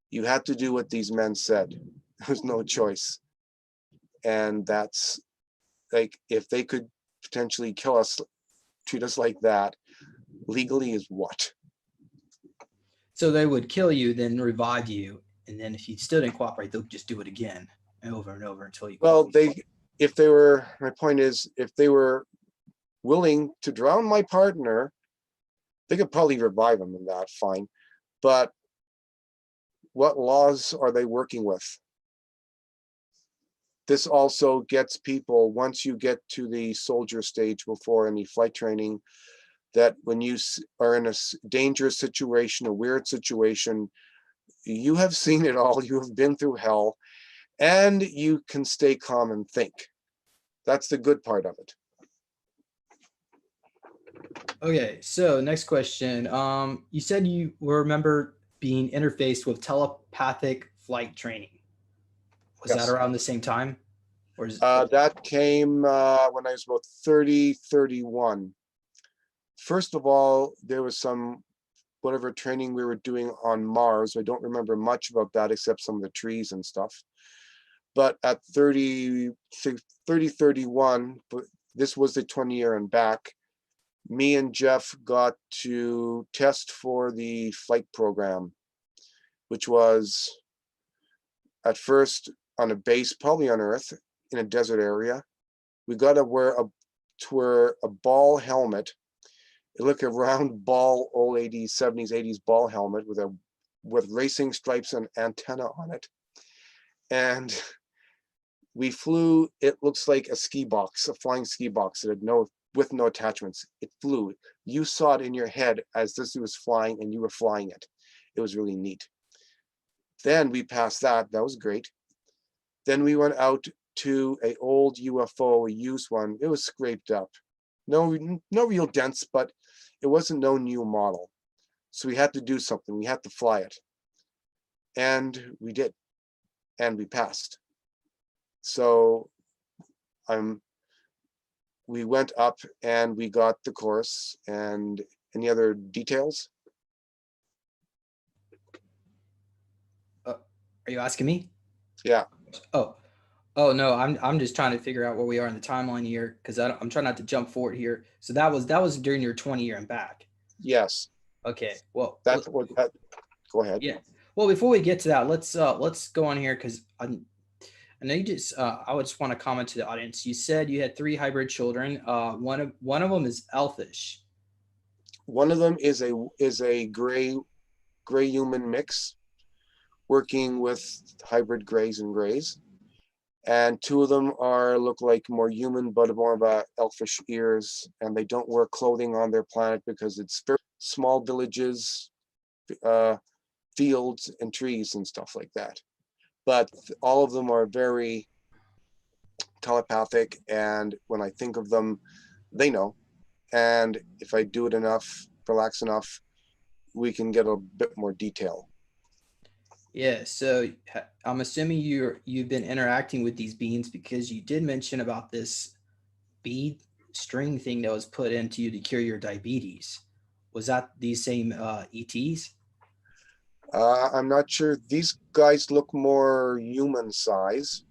You had to do what these men said. There was no choice. And that's like, if they could potentially kill us, treat us like that, legally is what? So they would kill you, then revive you, and then if you still didn't cooperate, they'll just do it again over and over until you. Well, my point is, if they were willing to drown my partner, they could probably revive him in that, fine. But what laws are they working with? This also gets people, once you get to the soldier stage before any flight training, that when you are in a dangerous situation, a weird situation, you have seen it all, you have been through hell, and you can stay calm and think. That's the good part of it. Okay, so next question. You said you remember being interfaced with telepathic flight training. Was that Yes. around the same time? Or is That came when I was about 30, 31. First of all, there was some whatever training we were doing on Mars. I don't remember much about that except some of the trees and stuff. But at 30, 31, this was the 20-year and back, me and Jeff got to test for the flight program, which was at first on a base, probably on Earth, in a desert area. We got to wear a ball helmet. It looked a round ball, old 80s, 70s, 80s ball helmet with racing stripes and antenna on it. And we flew, it looks like a ski box, a flying ski box that had with no attachments. It flew. You saw it in your head as this was flying and you were flying it. It was really neat. Then we passed that. That was great. Then we went out to an old UFO, a used one. It was scraped up. No real dents, but it wasn't no new model. So we had to do something. We had to fly it. And we did. And we passed. So we went up and we got the course. And any other details? are you asking me? Yeah. Oh no, I'm just trying to figure out where we are in the timeline here because I'm trying not to jump forward here. So that was during your 20-year and back. Yes. Okay. Well, That's what that. Go ahead. yeah. Well, before we get to that, let's go on here because I know you just I would just want to comment to the audience. You said you had 3 hybrid children. One of them is elfish. One of them is a gray human mix, working with hybrid grays and grays, and 2 of them look like more human, but more of a elfish ears, and they don't wear clothing on their planet because it's very small villages, fields and trees and stuff like that. But all of them are very telepathic, and when I think of them, they know. And if I do it enough, relax enough, we can get a bit more detail. Yeah, so I'm assuming you've been interacting with these beings because you did mention about this bead string thing that was put into you to cure your diabetes. Was that these same ETs? I'm not sure. These guys look more human size,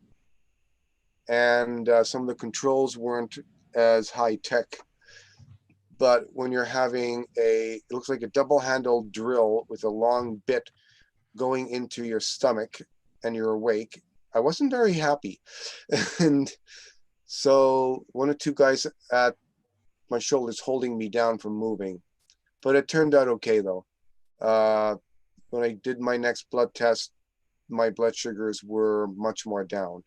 and some of the controls weren't as high tech. But when you're having it looks like a double-handled drill with a long bit going into your stomach and you're awake, I wasn't very happy. And so 1 or 2 guys at my shoulders holding me down from moving. But it turned out okay, though. When I did my next blood test, my blood sugars were much more down.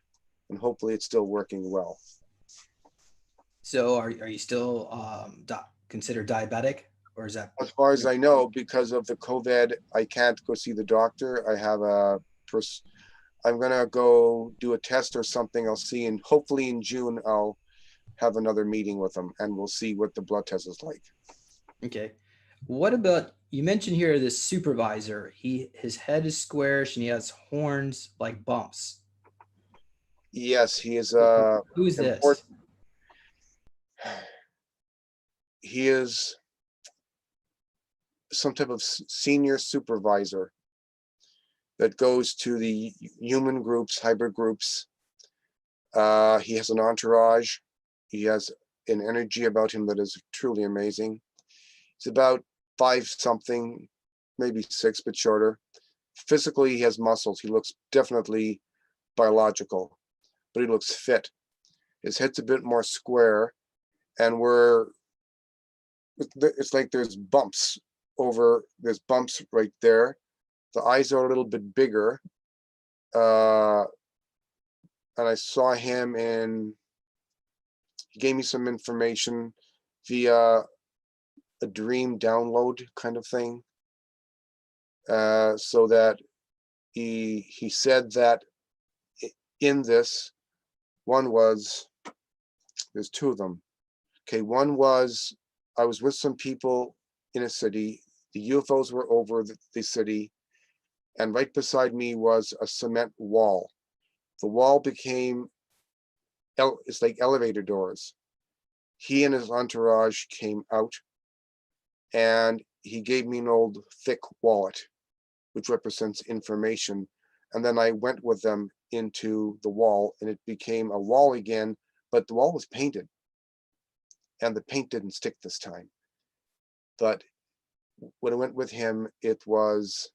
And hopefully it's still working well. So are you still considered diabetic, or is that? As far as I know, because of the COVID, I can't go see the doctor. I have I'm gonna go do a test or something. I'll see, and hopefully in June I'll have another meeting with them, and we'll see what the blood test is like. Okay. What about, you mentioned here this supervisor? His head is squarish and he has horns like bumps. Yes, he is Who's this? important. He is some type of senior supervisor that goes to the human groups, hybrid groups. He has an entourage. He has an energy about him that is truly amazing. He's about 5 something, maybe 6, but shorter. Physically, he has muscles. He looks definitely biological, but he looks fit. His head's a bit more square, and it's like there's bumps right there. The eyes are a little bit bigger. And I saw him he gave me some information via a dream download kind of thing. So that he said that in this, there's 2 of them. Okay, one was I was with some people in a city. The UFOs were over the city, and right beside me was a cement wall. The wall became, it's like elevator doors. He and his entourage came out, and he gave me an old thick wallet, which represents information. And then I went with them into the wall, and it became a wall again, but the wall was painted, and the paint didn't stick this time. But when I went with him, it was,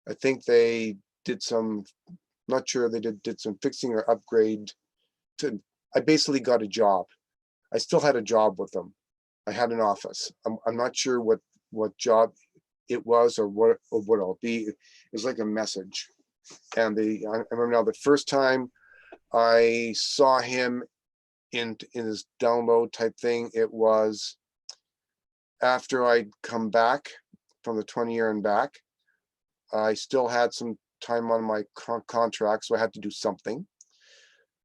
I think they did some, not sure, they did some fixing or upgrade to, I basically got a job. I still had a job with them. I had an office. I'm not sure what job it was or what it'll be. It was like a message. And I remember now the first time I saw him in his download type thing, it was after I'd come back from the 20-year and back. I still had some time on my contract, so I had to do something.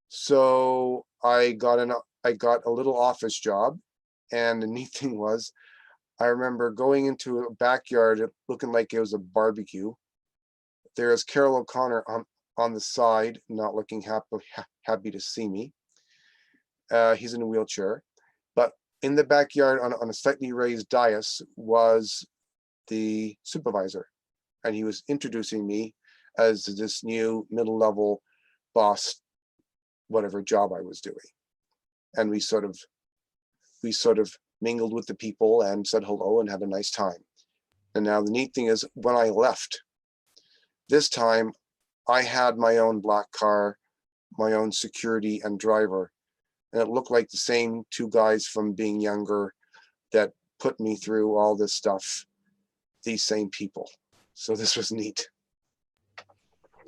So I got a little office job, and the neat thing was, I remember going into a backyard looking like it was a barbecue. There's Carol O'Connor on the side, not looking happy to see me. He's in a wheelchair, but in the backyard on a slightly raised dais was the supervisor, and he was introducing me as this new middle-level boss, whatever job I was doing. And we sort of mingled with the people and said hello and had a nice time. And now the neat thing is, when I left, this time I had my own black car, my own security and driver. And it looked like the same two guys from being younger that put me through all this stuff, these same people. So this was neat.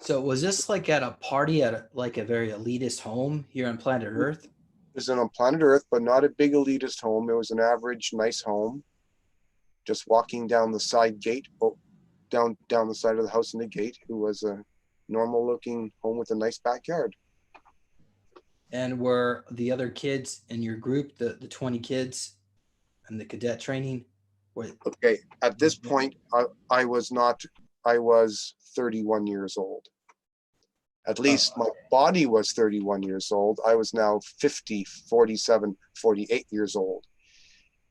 So was this like at a party at like a very elitist home here on planet Earth? It was on planet Earth, but not a big elitist home. It was an average, nice home. Just walking down the side gate, down the side of the house in the gate. It was a normal looking home with a nice backyard. And were the other kids in your group, the 20 kids and the cadet training? Okay, at this point, I was 31 years old. At least my body was 31 years old. I was now 50, 47, 48 years old,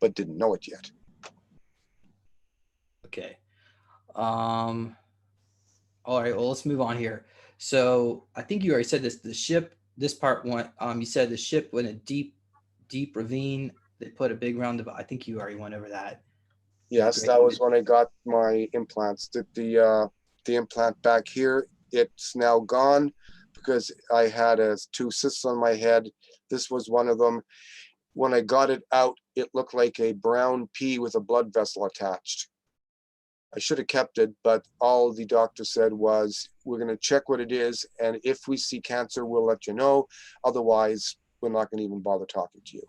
but didn't know it yet. Okay. All right, well, let's move on here. So I think you already said this, the ship, this part went, you said the ship went a deep ravine. They put a big round of, I think you already went over that. Yes, that was when I got my implants. The implant back here, it's now gone because I had two cysts on my head. This was one of them. When I got it out, it looked like a brown pea with a blood vessel attached. I should have kept it, but all the doctor said was, we're going to check what it is, and if we see cancer, we'll let you know. Otherwise, we're not going to even bother talking to you.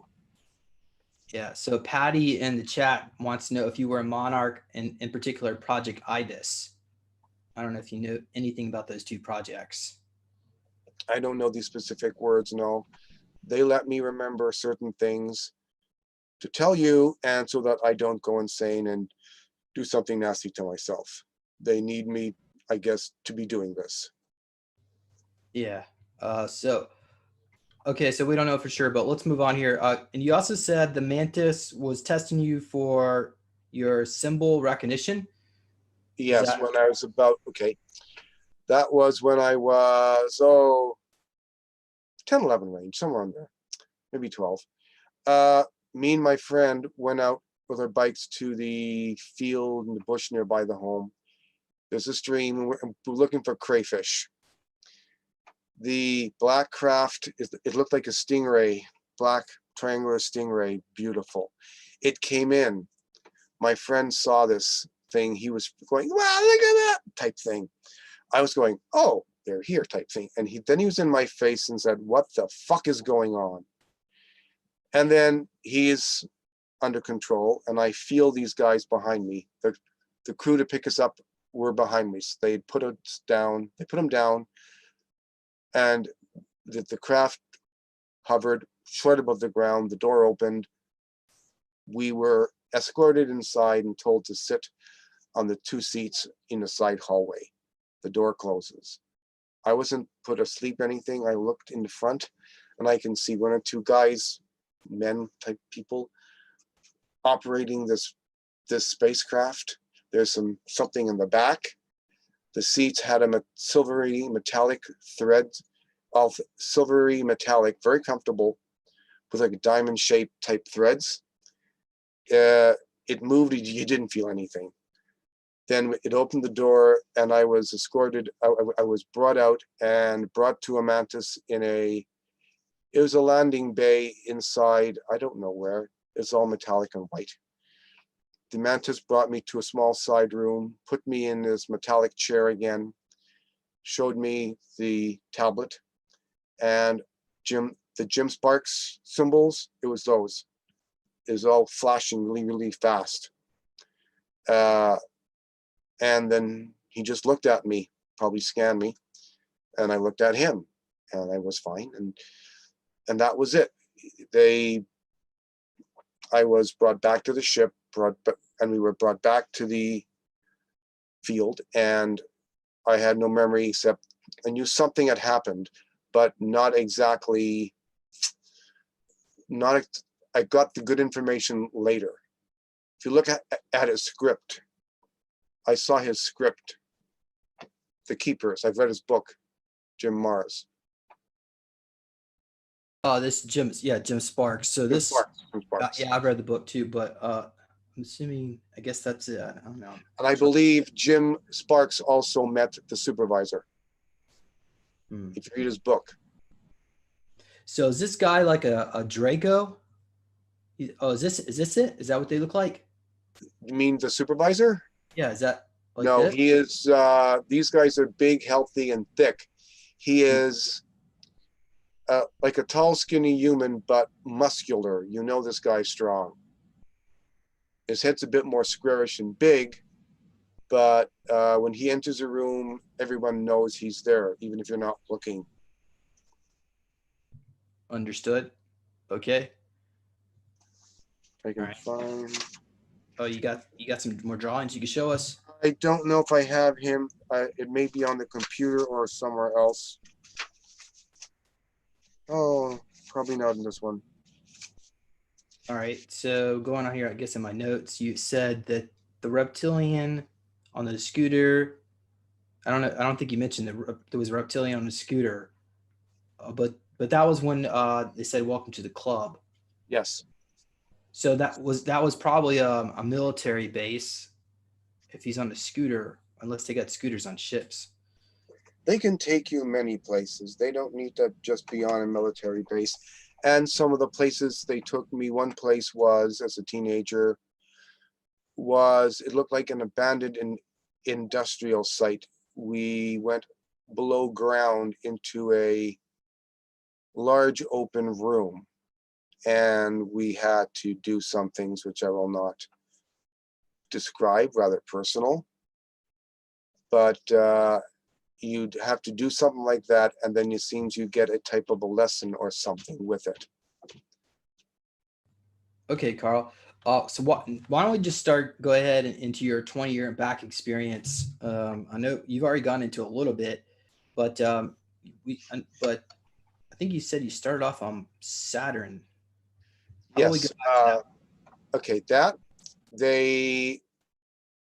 Yeah, so Patty in the chat wants to know if you were a Monarch, and in particular Project IDIS. I don't know if you know anything about those two projects. I don't know these specific words, no. They let me remember certain things to tell you, and so that I don't go insane and do something nasty to myself. They need me, I guess, to be doing this. Yeah, okay, so we don't know for sure, but let's move on here. And you also said the Mantis was testing you for your symbol recognition? Yes, when I was about, okay. That was when I was, 10, 11 range, somewhere in there, maybe 12. Me and my friend went out with our bikes to the field in the bush nearby the home. There's a stream, and we're looking for crayfish. The black craft, it looked like a stingray, black triangular stingray, beautiful. It came in. My friend saw this thing. He was going, wow, look at that type thing. I was going, oh, they're here type thing. And then he was in my face and said, what the fuck is going on? And then he's under control, and I feel these guys behind me. The crew to pick us up were behind me. So they put us down. They put them down, and the craft hovered short above the ground. The door opened. we were escorted inside and told to sit on the 2 seats in the side hallway. The door closes. I wasn't put asleep or anything. I looked in the front and I can see 1 or 2 guys, men type people, operating this spacecraft. There's something in the back. The seats had a silvery metallic thread, all silvery metallic, very comfortable, with like a diamond shaped type threads. It moved, you didn't feel anything. Then it opened the door and I was escorted, I was brought out and brought to a mantis it was a landing bay inside, I don't know where, it's all metallic and white. The mantis brought me to a small side room, put me in this metallic chair again, showed me the tablet, and the Jim Sparks symbols, it was those. It was all flashing really, really fast. And then he just looked at me, probably scanned me, and I looked at him, and I was fine. And that was it. I was brought back to the ship, and we were brought back to the field, and I had no memory except I knew something had happened, but not exactly. I got the good information later. If you look at his script, I saw his script, The Keepers. I've read his book, Jim Mars. Oh, this Jim Sparks. So Jim Sparks. yeah, I've read the book too, but I'm assuming, I guess that's it. I don't know. And I believe Jim Sparks also met the supervisor. If you read his book. So is this guy like a Draco? Oh, is this it? Is that what they look like? You mean the supervisor? Yeah, is that like no, this? he is, these guys are big, healthy, and thick. He is like a tall, skinny human, but muscular. You know this guy's strong. His head's a bit more squarish and big, but when he enters a room, everyone knows he's there, even if you're not looking. Understood. Okay. I can find. Oh, you got some more drawings you can show us? I don't know if I have him. It may be on the computer or somewhere else. Oh, probably not in this one. All right. So going on here, I guess in my notes, you said that the reptilian on the scooter. I don't know. I don't think you mentioned that there was a reptilian on the scooter, but that was when they said "Welcome to the club." Yes. So that was probably a military base. If he's on a scooter, unless they got scooters on ships. They can take you many places. They don't need to just be on a military base. And some of the places they took me, one place was, as a teenager, it looked like an abandoned industrial site. We went below ground into a large open room, and we had to do some things which I will not describe, rather personal. But you'd have to do something like that, and then it seems you get a type of a lesson or something with it. Okay, Carl. So why don't we just go ahead into your 20-year back experience? I know you've already gone into a little bit, but but I think you said you started off on Saturn. Yes. Okay,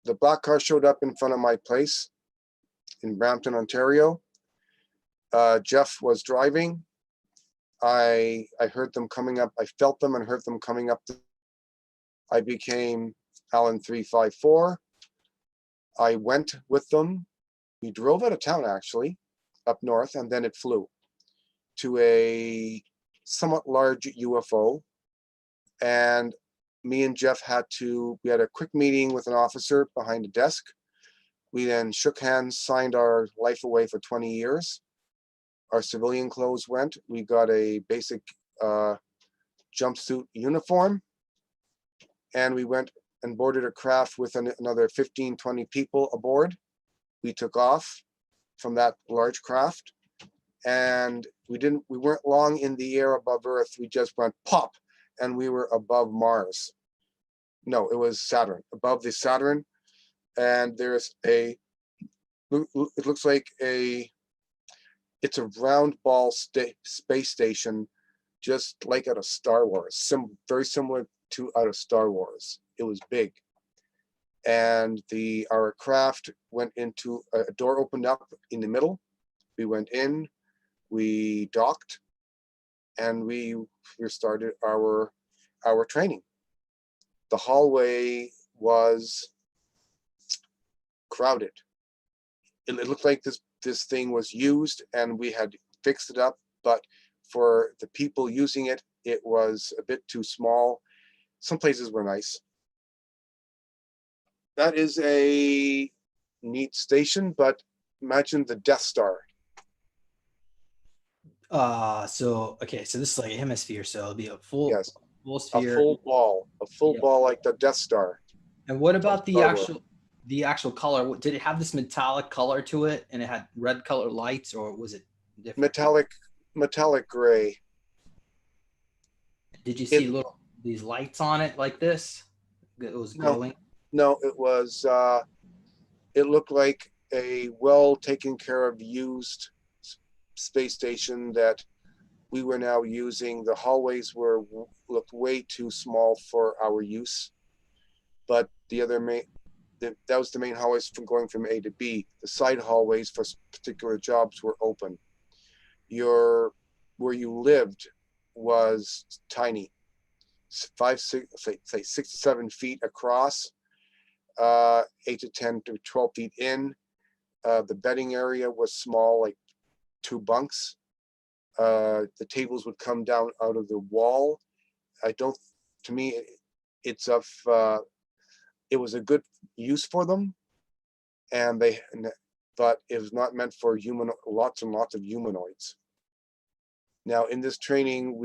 the black car showed up in front of my place in Brampton, Ontario. Jeff was driving. I heard them coming up. I felt them and heard them coming up. I became Alan 354. I went with them. We drove out of town, actually, up north, and then it flew to a somewhat large UFO. And me and Jeff we had a quick meeting with an officer behind a desk. We then shook hands, signed our life away for 20 years. Our civilian clothes went. We got a basic jumpsuit uniform. And we went and boarded a craft with another 15, 20 people aboard. We took off from that large craft. And we weren't long in the air above Earth. We just went pop, and we were above Mars. No, it was Saturn. Above the Saturn, and there's a. It looks like it's a round ball space station, just like out of Star Wars. Very similar to out of Star Wars. It was big, and our craft went into a door opened up in the middle. We went in, we docked, and we started our training. The hallway was crowded. It looked like this thing was used, and we had fixed it up, but for the people using it, it was a bit too small. Some places were nice. That is a neat station, but imagine the Death Star. So this is like a hemisphere, so it'll be a full Yes, full a sphere. full ball Yeah. like the Death Star. And what about From Star Wars. the actual color? Did it have this metallic color to it, and it had red color lights, or was it different? Metallic gray. Did you see these lights on it like this? It was glowing. No, it was. It looked like a well taken care of used space station that we were now using. The hallways looked way too small for our use, but that was the main hallways from going from A to B. The side hallways for particular jobs were open. Where you lived was tiny, 6 to 7 feet across, 8 to 10 to 12 feet in. The bedding area was small, like 2 bunks. The tables would come down out of the wall. To me, it was a good use for them, but it was not meant for lots and lots of humanoids. Now, in this training,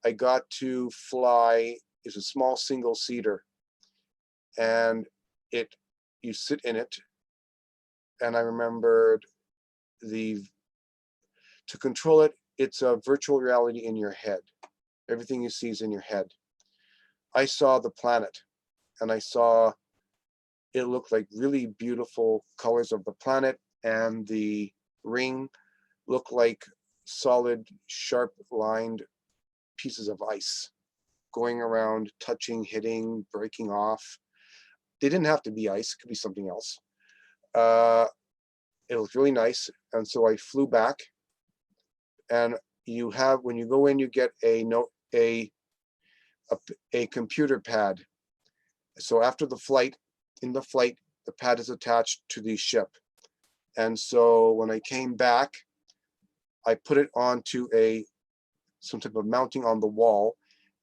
I got to fly. It's a small single seater, and you sit in it. And I remembered to control it, it's a virtual reality in your head. Everything you see is in your head. I saw the planet, and it looked like really beautiful colors of the planet, and the ring looked like solid, sharp lined pieces of ice going around, touching, hitting, breaking off. They didn't have to be ice, it could be something else. It was really nice, and so I flew back. And when you go in, you get a computer pad. So after the flight, the pad is attached to the ship. And so when I came back, I put it onto some type of mounting on the wall,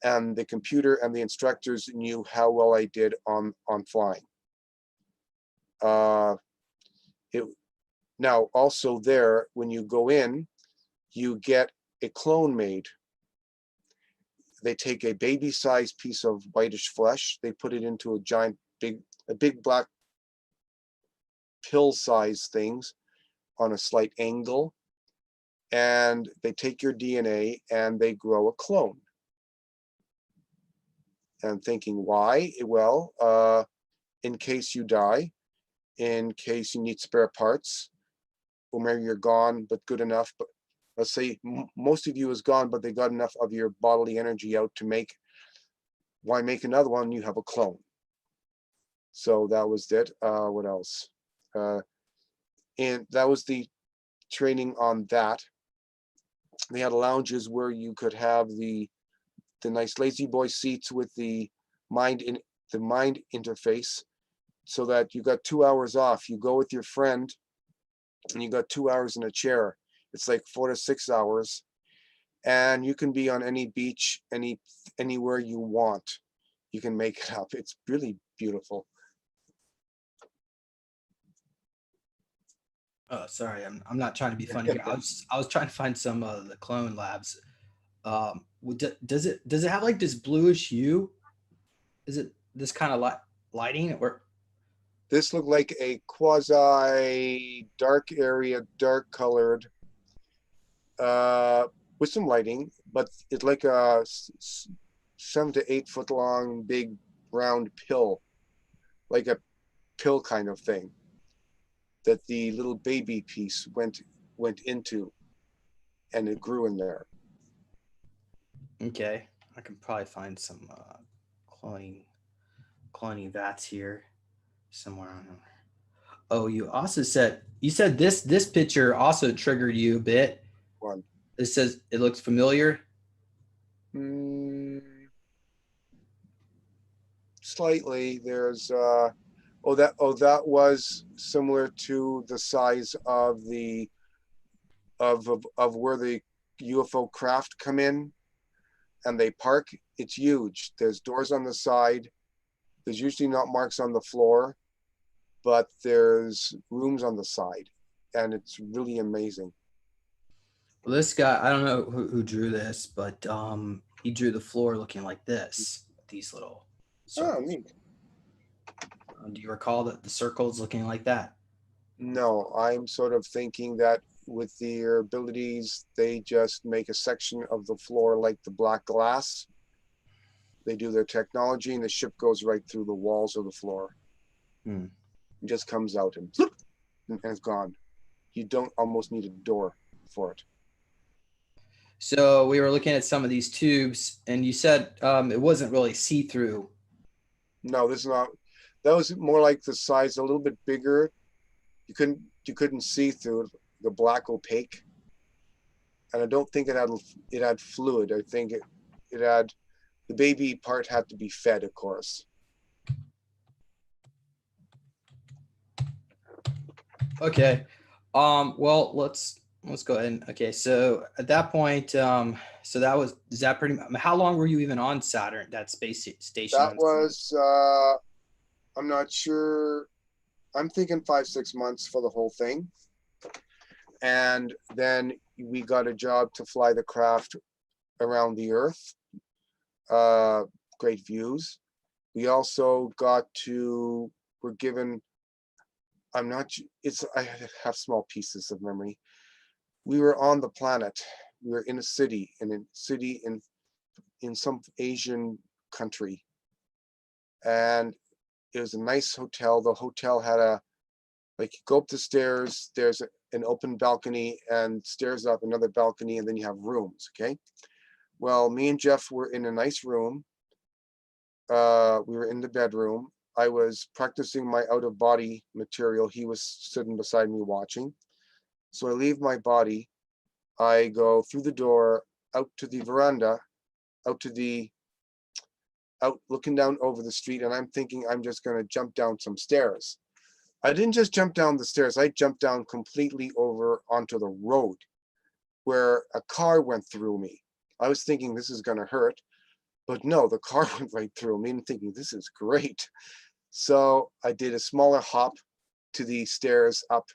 and the computer and the instructors knew how well I did on flying. Now also there, when you go in, you get a clone made. They take a baby-sized piece of whitish flesh, they put it into a big black pill-sized things on a slight angle, and they take your DNA and they grow a clone. And thinking, why? Well, in case you die, in case you need spare parts, or maybe you're gone, but good enough. But let's say most of you is gone, but they got enough of your bodily energy out to why make another one? You have a clone. So that was it. What else? And that was the training on that. They had lounges where you could have the nice lazy boy seats with the mind interface, so that you got 2 hours off. You go with your friend, and you got 2 hours in a chair. It's like 4 to 6 hours, and you can be on any beach, anywhere you want. You can make it up. It's really beautiful. Oh, sorry, I'm not trying to be funny here. I was trying to find some of the clone labs. Does it have like this bluish hue? Is it this kind of lighting, or? This looked like a quasi dark area, dark colored, with some lighting, but it's like 7 to 8 foot long, big round pill, like a pill kind of thing, that the little baby piece went into, and it grew in there. Okay, I can probably find some cloning vats here somewhere on here. Oh, you said this picture also triggered you a bit. One. It says it looks familiar. Slightly. There's that was similar to the size of the of where the UFO craft come in and they park. It's huge. There's doors on the side. There's usually not marks on the floor, but there's rooms on the side, and it's really amazing. Well, this guy, I don't know who drew this, but he drew the floor looking like this. These little circles. Oh, neat. Do you recall that the circles looking like that? No, I'm sort of thinking that with their abilities, they just make a section of the floor like the black glass. They do their technology, and the ship goes right through the walls of the floor. It just comes out and it's gone. You don't almost need a door for it. So we were looking at some of these tubes, and you said it wasn't really see-through. No, this is not. That was more like the size, a little bit bigger. You couldn't see through the black opaque, and I don't think it had fluid. I think it had, the baby part had to be fed, of course. Okay. Well, let's go ahead and, okay. So at that point, so is that pretty much, how long were you even on Saturn, that space station? That was, I'm not sure. I'm thinking 5-6 months for the whole thing. And then we got a job to fly the craft around the Earth. Great views. We also were given, I have small pieces of memory. We were on the planet. We were in a city, in some Asian country. And it was a nice hotel. The hotel had you go up the stairs, there's an open balcony, and stairs up another balcony, and then you have rooms, okay? Well, me and Jeff were in a nice room. We were in the bedroom. I was practicing my out-of-body material. He was sitting beside me watching. So I leave my body. I go through the door, out to the veranda, out looking down over the street, and I'm thinking I'm just going to jump down some stairs. I didn't just jump down the stairs. I jumped down completely over onto the road where a car went through me. I was thinking this is going to hurt, but no, the car went right through me, and thinking this is great. So I did a smaller hop to the stairs up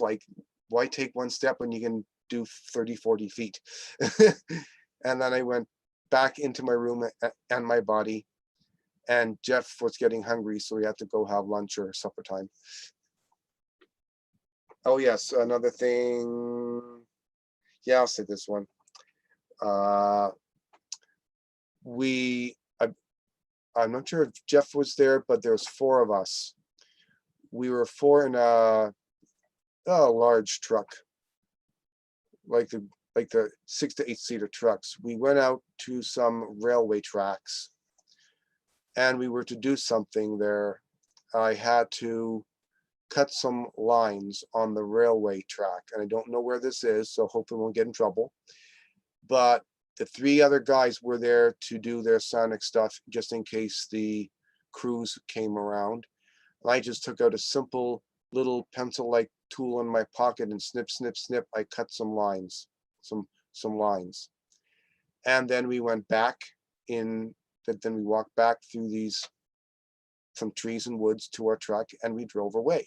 like, why take one step when you can do 30-40 feet? And then I went back into my room and my body, and Jeff was getting hungry, so we had to go have lunch or supper time. Oh yes, another thing. Yeah, I'll say this one. I'm not sure if Jeff was there, but there was 4 of us. We were 4 in a large truck, like the 6 to 8 seater trucks. We went out to some railway tracks, and we were to do something there. I had to cut some lines on the railway track, and I don't know where this is, so hopefully we won't get in trouble. But the 3 other guys were there to do their psionic stuff just in case the crews came around. And I just took out a simple little pencil-like tool in my pocket and snip, snip, snip. I cut some lines, some lines. And then we went back in, then we walked back through some trees and woods to our truck, and we drove away.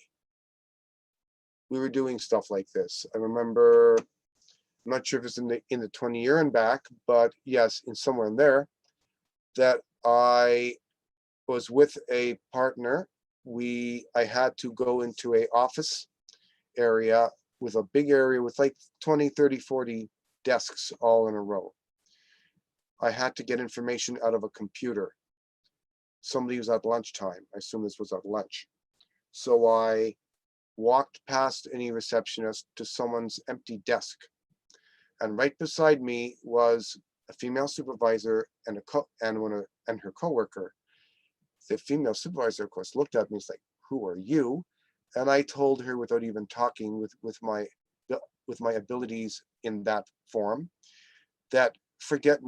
We were doing stuff like this. I remember, I'm not sure if it's in the 20-year and back, but yes, in somewhere in there, that I was with a partner. I had to go into a office area with a big area with like 20, 30, 40 desks all in a row. I had to get information out of a computer. Somebody was at lunchtime. I assume this was at lunch. So I walked past any receptionist to someone's empty desk. And right beside me was a female supervisor and her coworker. The female supervisor, of course, looked at me and was like, "Who are you?" And I told her without even talking with my abilities in that form, that forget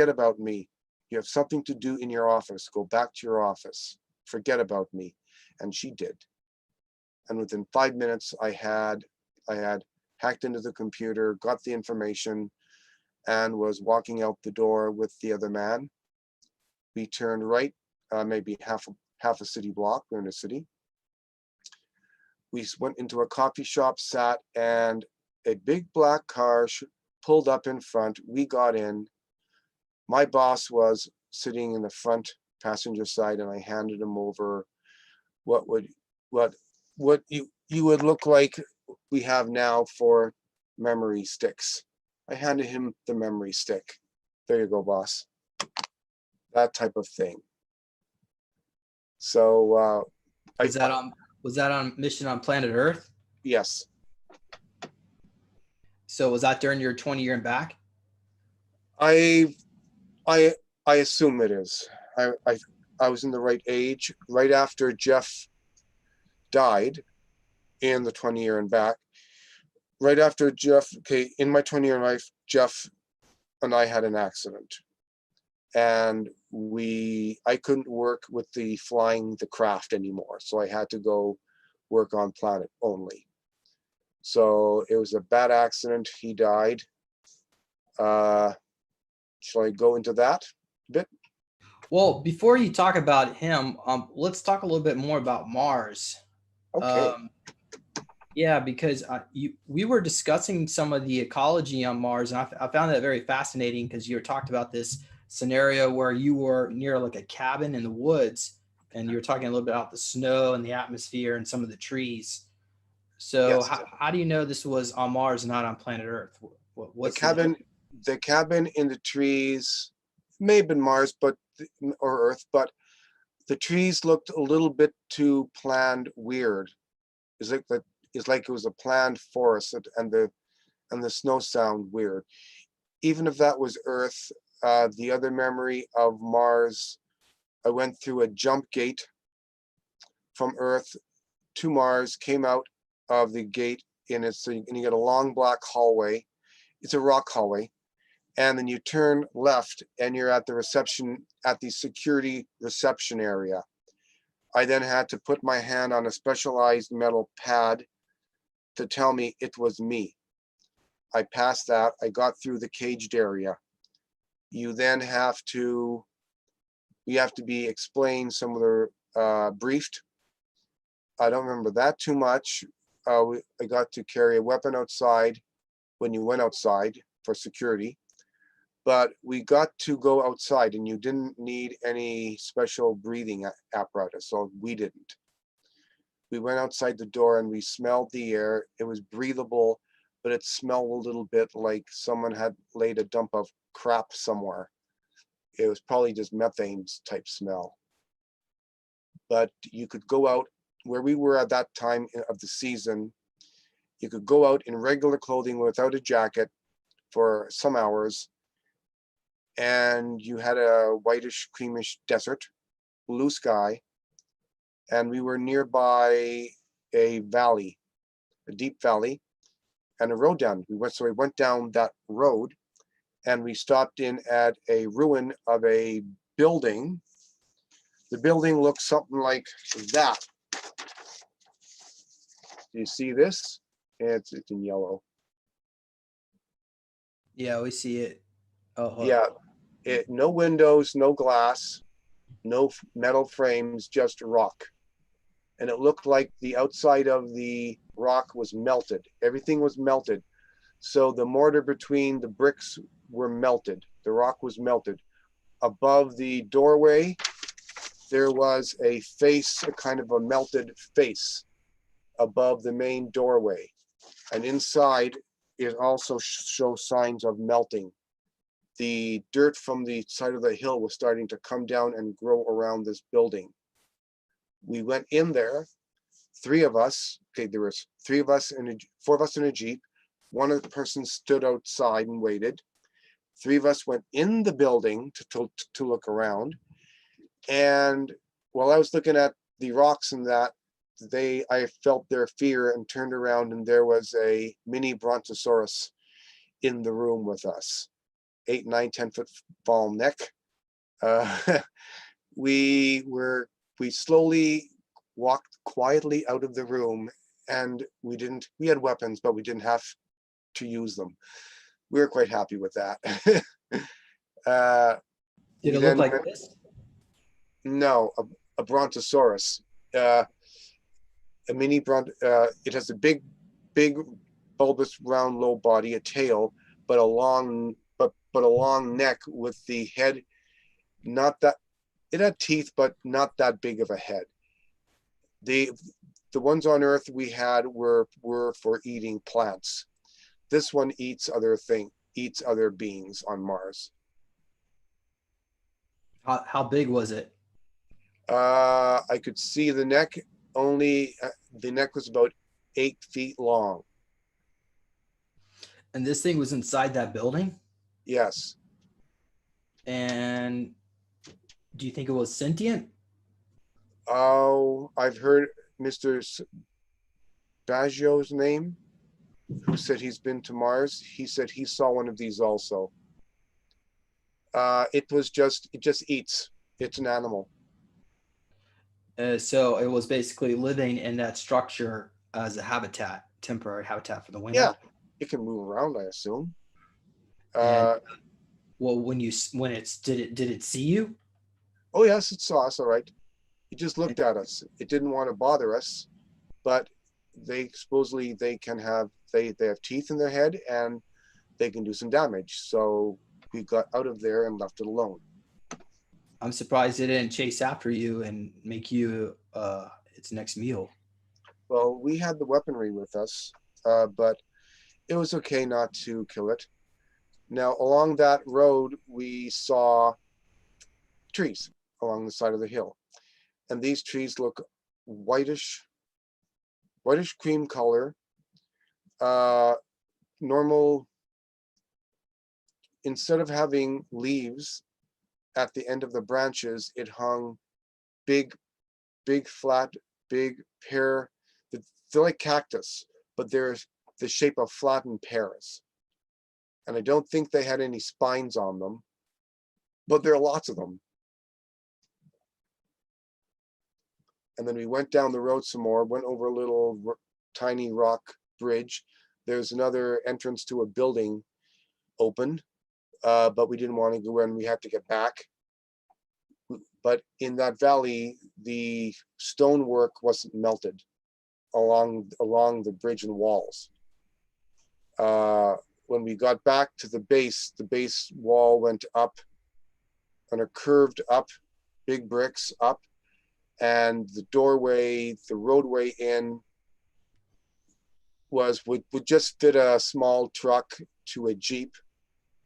about me. You have something to do in your office. Go back to your office. Forget about me. And she did. And within 5 minutes, I had hacked into the computer, got the information, and was walking out the door with the other man. We turned right, maybe half a city block. We're in a city. We went into a coffee shop, sat, and a big black car pulled up in front. We got in. My boss was sitting in the front passenger side, and I handed him over what you would look like we have now for memory sticks. I handed him the memory stick. There you go, boss. That type of thing. So Was that on mission on planet Earth? yes. So was that during your 20-year and back? I assume it is. I was in the right age right after Jeff died in the 20-year and back. Right after Jeff, okay, in my 20-year life, Jeff and I had an accident, and I couldn't work with flying the craft anymore, so I had to go work on planet only. So it was a bad accident. He died. Shall I go into that a bit? Well, before you talk about him, let's talk a little bit more about Mars. Okay. Yeah, because we were discussing some of the ecology on Mars, and I found that very fascinating because you talked about this scenario where you were near like a cabin in the woods, and you were talking a little bit about the snow and the atmosphere and some of the trees. So Yes. how do you know this was on Mars and not on planet Earth? What's the cabin in the trees may have been Mars, or Earth, but the trees looked a little bit too planned weird. It's like it was a planned forest, and the snow sound weird. Even if that was Earth, the other memory of Mars, I went through a jump gate from Earth to Mars, came out of the gate and you get a long black hallway. It's a rock hallway, and then you turn left and you're at the security reception area. I then had to put my hand on a specialized metal pad to tell me it was me. I passed that. I got through the caged area. You then have to be explained some of the briefed. I don't remember that too much. I got to carry a weapon outside when you went outside for security, but we got to go outside, and you didn't need any special breathing apparatus, so we didn't. We went outside the door and we smelled the air. It was breathable, but it smelled a little bit like someone had laid a dump of crap somewhere. It was probably just methane type smell. But you could go out where we were at that time of the season. You could go out in regular clothing without a jacket for some hours, and you had a whitish, creamish desert, blue sky, and we were nearby a valley, a deep valley, and a road down. So we went down that road, and we stopped in at a ruin of a building. The building looked something like that. Do you see this? It's in yellow. Yeah, we see it. Oh, yeah, no windows, no glass, no metal frames, just rock. And it looked like the outside of the rock was melted. Everything was melted. So the mortar between the bricks were melted. The rock was melted. Above the doorway, there was a face, a kind of a melted face above the main doorway. And inside, it also shows signs of melting. the dirt from the side of the hill was starting to come down and grow around this building. We went in there, three of us, okay, there was four of us in a Jeep. One of the persons stood outside and waited. Three of us went in the building to look around. And while I was looking at the rocks and that, I felt their fear and turned around, and there was a mini brontosaurus in the room with us. 8, 9, 10 foot ball neck. We slowly walked quietly out of the room, and we had weapons, but we didn't have to use them. We were quite happy with that. Did it look like this? No, a brontosaurus. A mini it has a big bulbous round low body, a tail, but a long neck with the head not that, it had teeth, but not that big of a head. The ones on Earth we had were for eating plants. This one eats other beings on Mars. How big was it? I could see the neck. Only the neck was about 8 feet long. And this thing was inside that building? Yes. And do you think it was sentient? Oh, I've heard Mr. Baggio's name, who said he's been to Mars. He said he saw one of these also. It just eats. It's an animal. So it was basically living in that structure as a habitat, temporary habitat for the winter. Yeah, it can move around, I assume. Well, did it see you? Oh yes, it saw us, all right. It just looked at us. It didn't want to bother us, but they have teeth in their head and they can do some damage. So we got out of there and left it alone. I'm surprised it didn't chase after you and make you its next meal. Well, we had the weaponry with us, but it was okay not to kill it. Now, along that road, we saw trees along the side of the hill. And these trees look whitish cream color, normal. Instead of having leaves at the end of the branches, it hung big flat, big pear. They're like cactus, but they're the shape of flattened pears. And I don't think they had any spines on them, but there are lots of them. And then we went down the road some more, went over a little tiny rock bridge. There's another entrance to a building open, but we didn't want to go in. We had to get back. But in that valley, the stonework wasn't melted along the bridge and walls. When we got back to the base wall went up on a curved up, big bricks up, and the roadway in would just fit a small truck to a Jeep.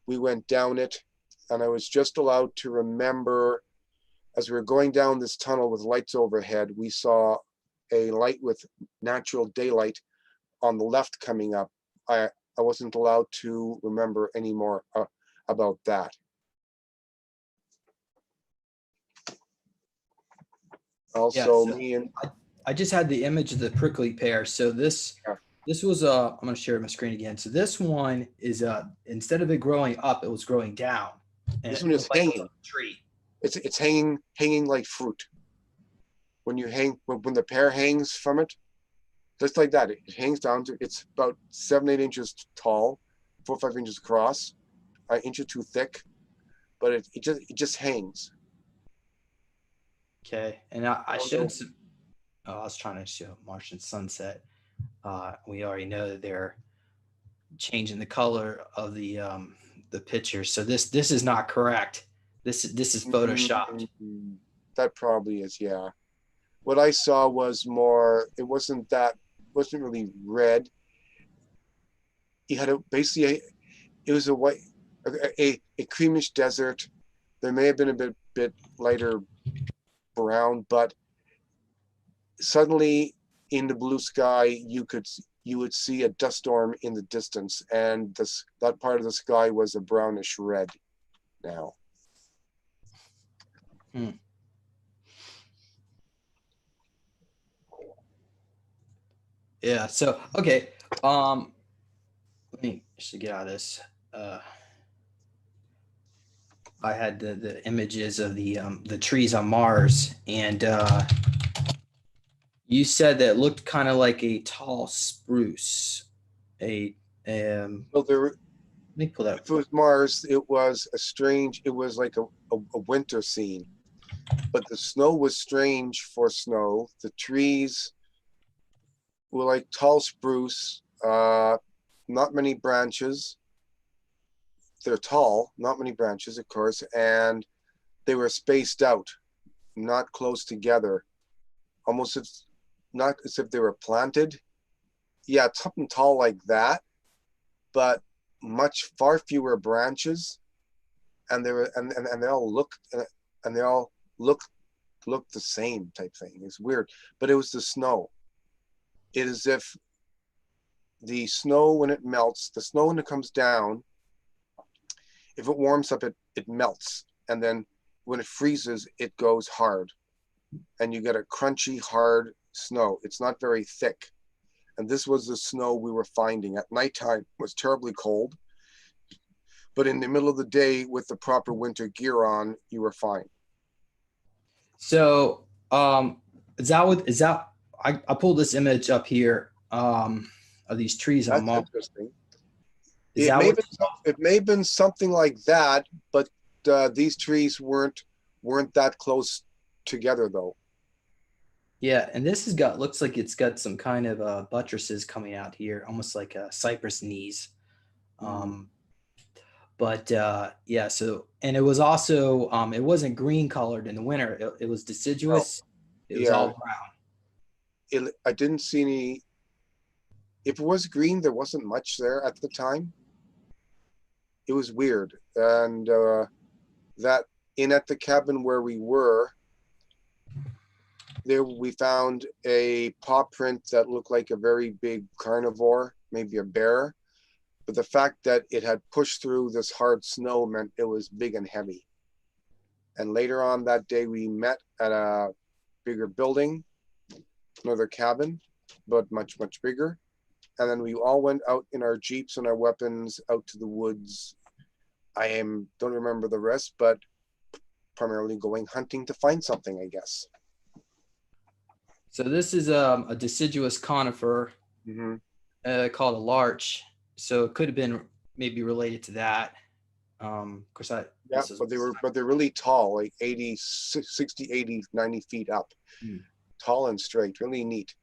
We went down it, and I was just allowed to remember, as we were going down this tunnel with lights overhead, we saw a light with natural daylight on the left coming up. I wasn't allowed to remember any more about that. Also, I just had the image of the prickly pear. So this was I'm going to share my screen again. So this one is instead of it growing up, it was growing down. And this one is hanging. Tree. It's hanging like fruit. When the pear hangs from it, just like that, it hangs down to, it's about 7, 8 inches tall, 4 or 5 inches across, an inch or two thick, but it just hangs. Okay, and I showed some. Oh, I was trying to show Martian sunset. We already know that they're changing the color of the picture, so this is not correct. This is photoshopped. That probably is, yeah. What I saw was more. It wasn't really red. He had basically. It was a white. a creamish desert. There may have been a bit lighter brown, but suddenly in the blue sky, you would see a dust storm in the distance, and that part of the sky was a brownish red now. Yeah. So okay. Let me just get out of this. I had the images of the trees on Mars, and you said that it looked kind of like a tall spruce. Well, Let me pull that up. if it was Mars, it was it was like a winter scene. But the snow was strange for snow. The trees were like tall spruce, not many branches. They're tall, not many branches, of course, and they were spaced out, not close together, almost not as if they were planted. Yeah, something tall like that, but far fewer branches, and they were and they all look the same type thing. It's weird, but it was the snow. It is if the snow when it melts, the snow when it comes down, if it warms up, it melts, and then when it freezes, it goes hard, and you get a crunchy, hard snow. It's not very thick, and this was the snow we were finding at nighttime. It was terribly cold, but in the middle of the day with the proper winter gear on, you were fine. So is that I pulled this image up here of these trees on That's Mars. interesting. Is that what? It may have been something like that, but these trees weren't that close together though. Yeah, and this has got looks like it's got some kind of buttresses coming out here, almost like cypress knees. But yeah, so and it was also it wasn't green colored in the winter. It was deciduous. It was all brown. I didn't see any. If it was green, there wasn't much there at the time. It was weird, and that at the cabin where we were, there we found a paw print that looked like a very big carnivore, maybe a bear. But the fact that it had pushed through this hard snow meant it was big and heavy. And later on that day, we met at a bigger building, another cabin, but much, much bigger. And then we all went out in our Jeeps and our weapons out to the woods. Don't remember the rest, but primarily going hunting to find something, I guess. So this is a deciduous conifer called a larch. So it could have been maybe related to that. Of course, but they're really tall, like 80, 60, 80, 90 feet up. Tall and straight, really neat.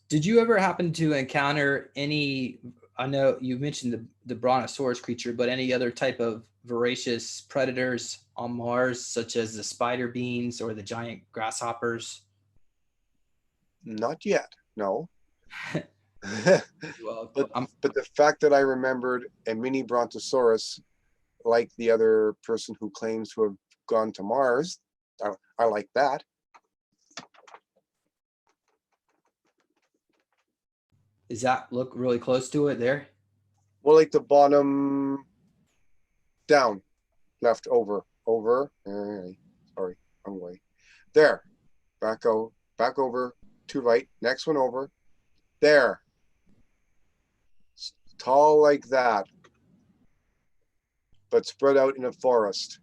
Did you ever happen to encounter any, I know you mentioned the brontosaurus creature, but any other type of voracious predators on Mars, such as the spider beans or the giant grasshoppers? Not yet, no. Well, but the fact that I remembered a mini brontosaurus, like the other person who claims to have gone to Mars, I like that. Does that look really close to it there? Well, like the bottom down, left, over, sorry, wrong way. There, back over, to right, next one over, there. Tall like that, but spread out in a forest,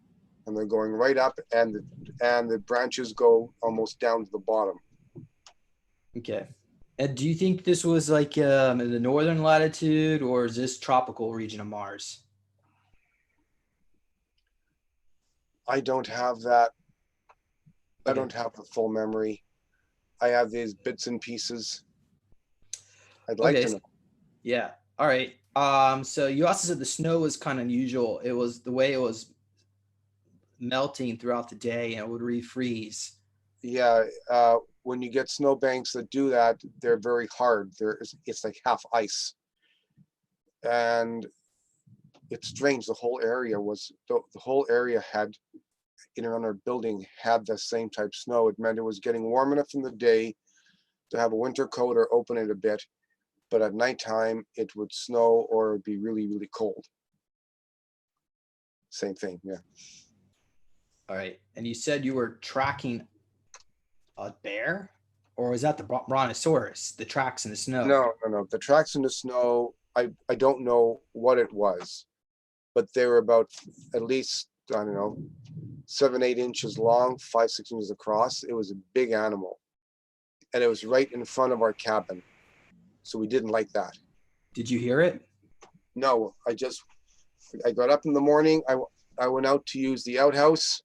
and they're going right up, and the branches go almost down to the bottom. Okay. And do you think this was like in the northern latitude, or is this tropical region of Mars? I don't have that. I don't have the full memory. I have these bits and pieces. I'd like to know. Yeah. All right. So you also said the snow was kind of unusual. It was the way it was melting throughout the day and it would refreeze. Yeah. When you get snowbanks that do that, they're very hard. It's like half ice. And it's strange. The whole area was, the whole area had, in and around our building, had the same type snow. It meant it was getting warm enough in the day to have a winter coat or open it a bit, but at nighttime it would snow or it'd be really, really cold. Same thing, yeah. All right. And you said you were tracking a bear, or was that the brontosaurus, the tracks in the snow? No. The tracks in the snow, I don't know what it was, but they were about at least, I don't know, 7-8 inches long, 5-6 inches across. It was a big animal, and it was right in front of our cabin, so we didn't like that. Did you hear it? No, I got up in the morning. I went out to use the outhouse,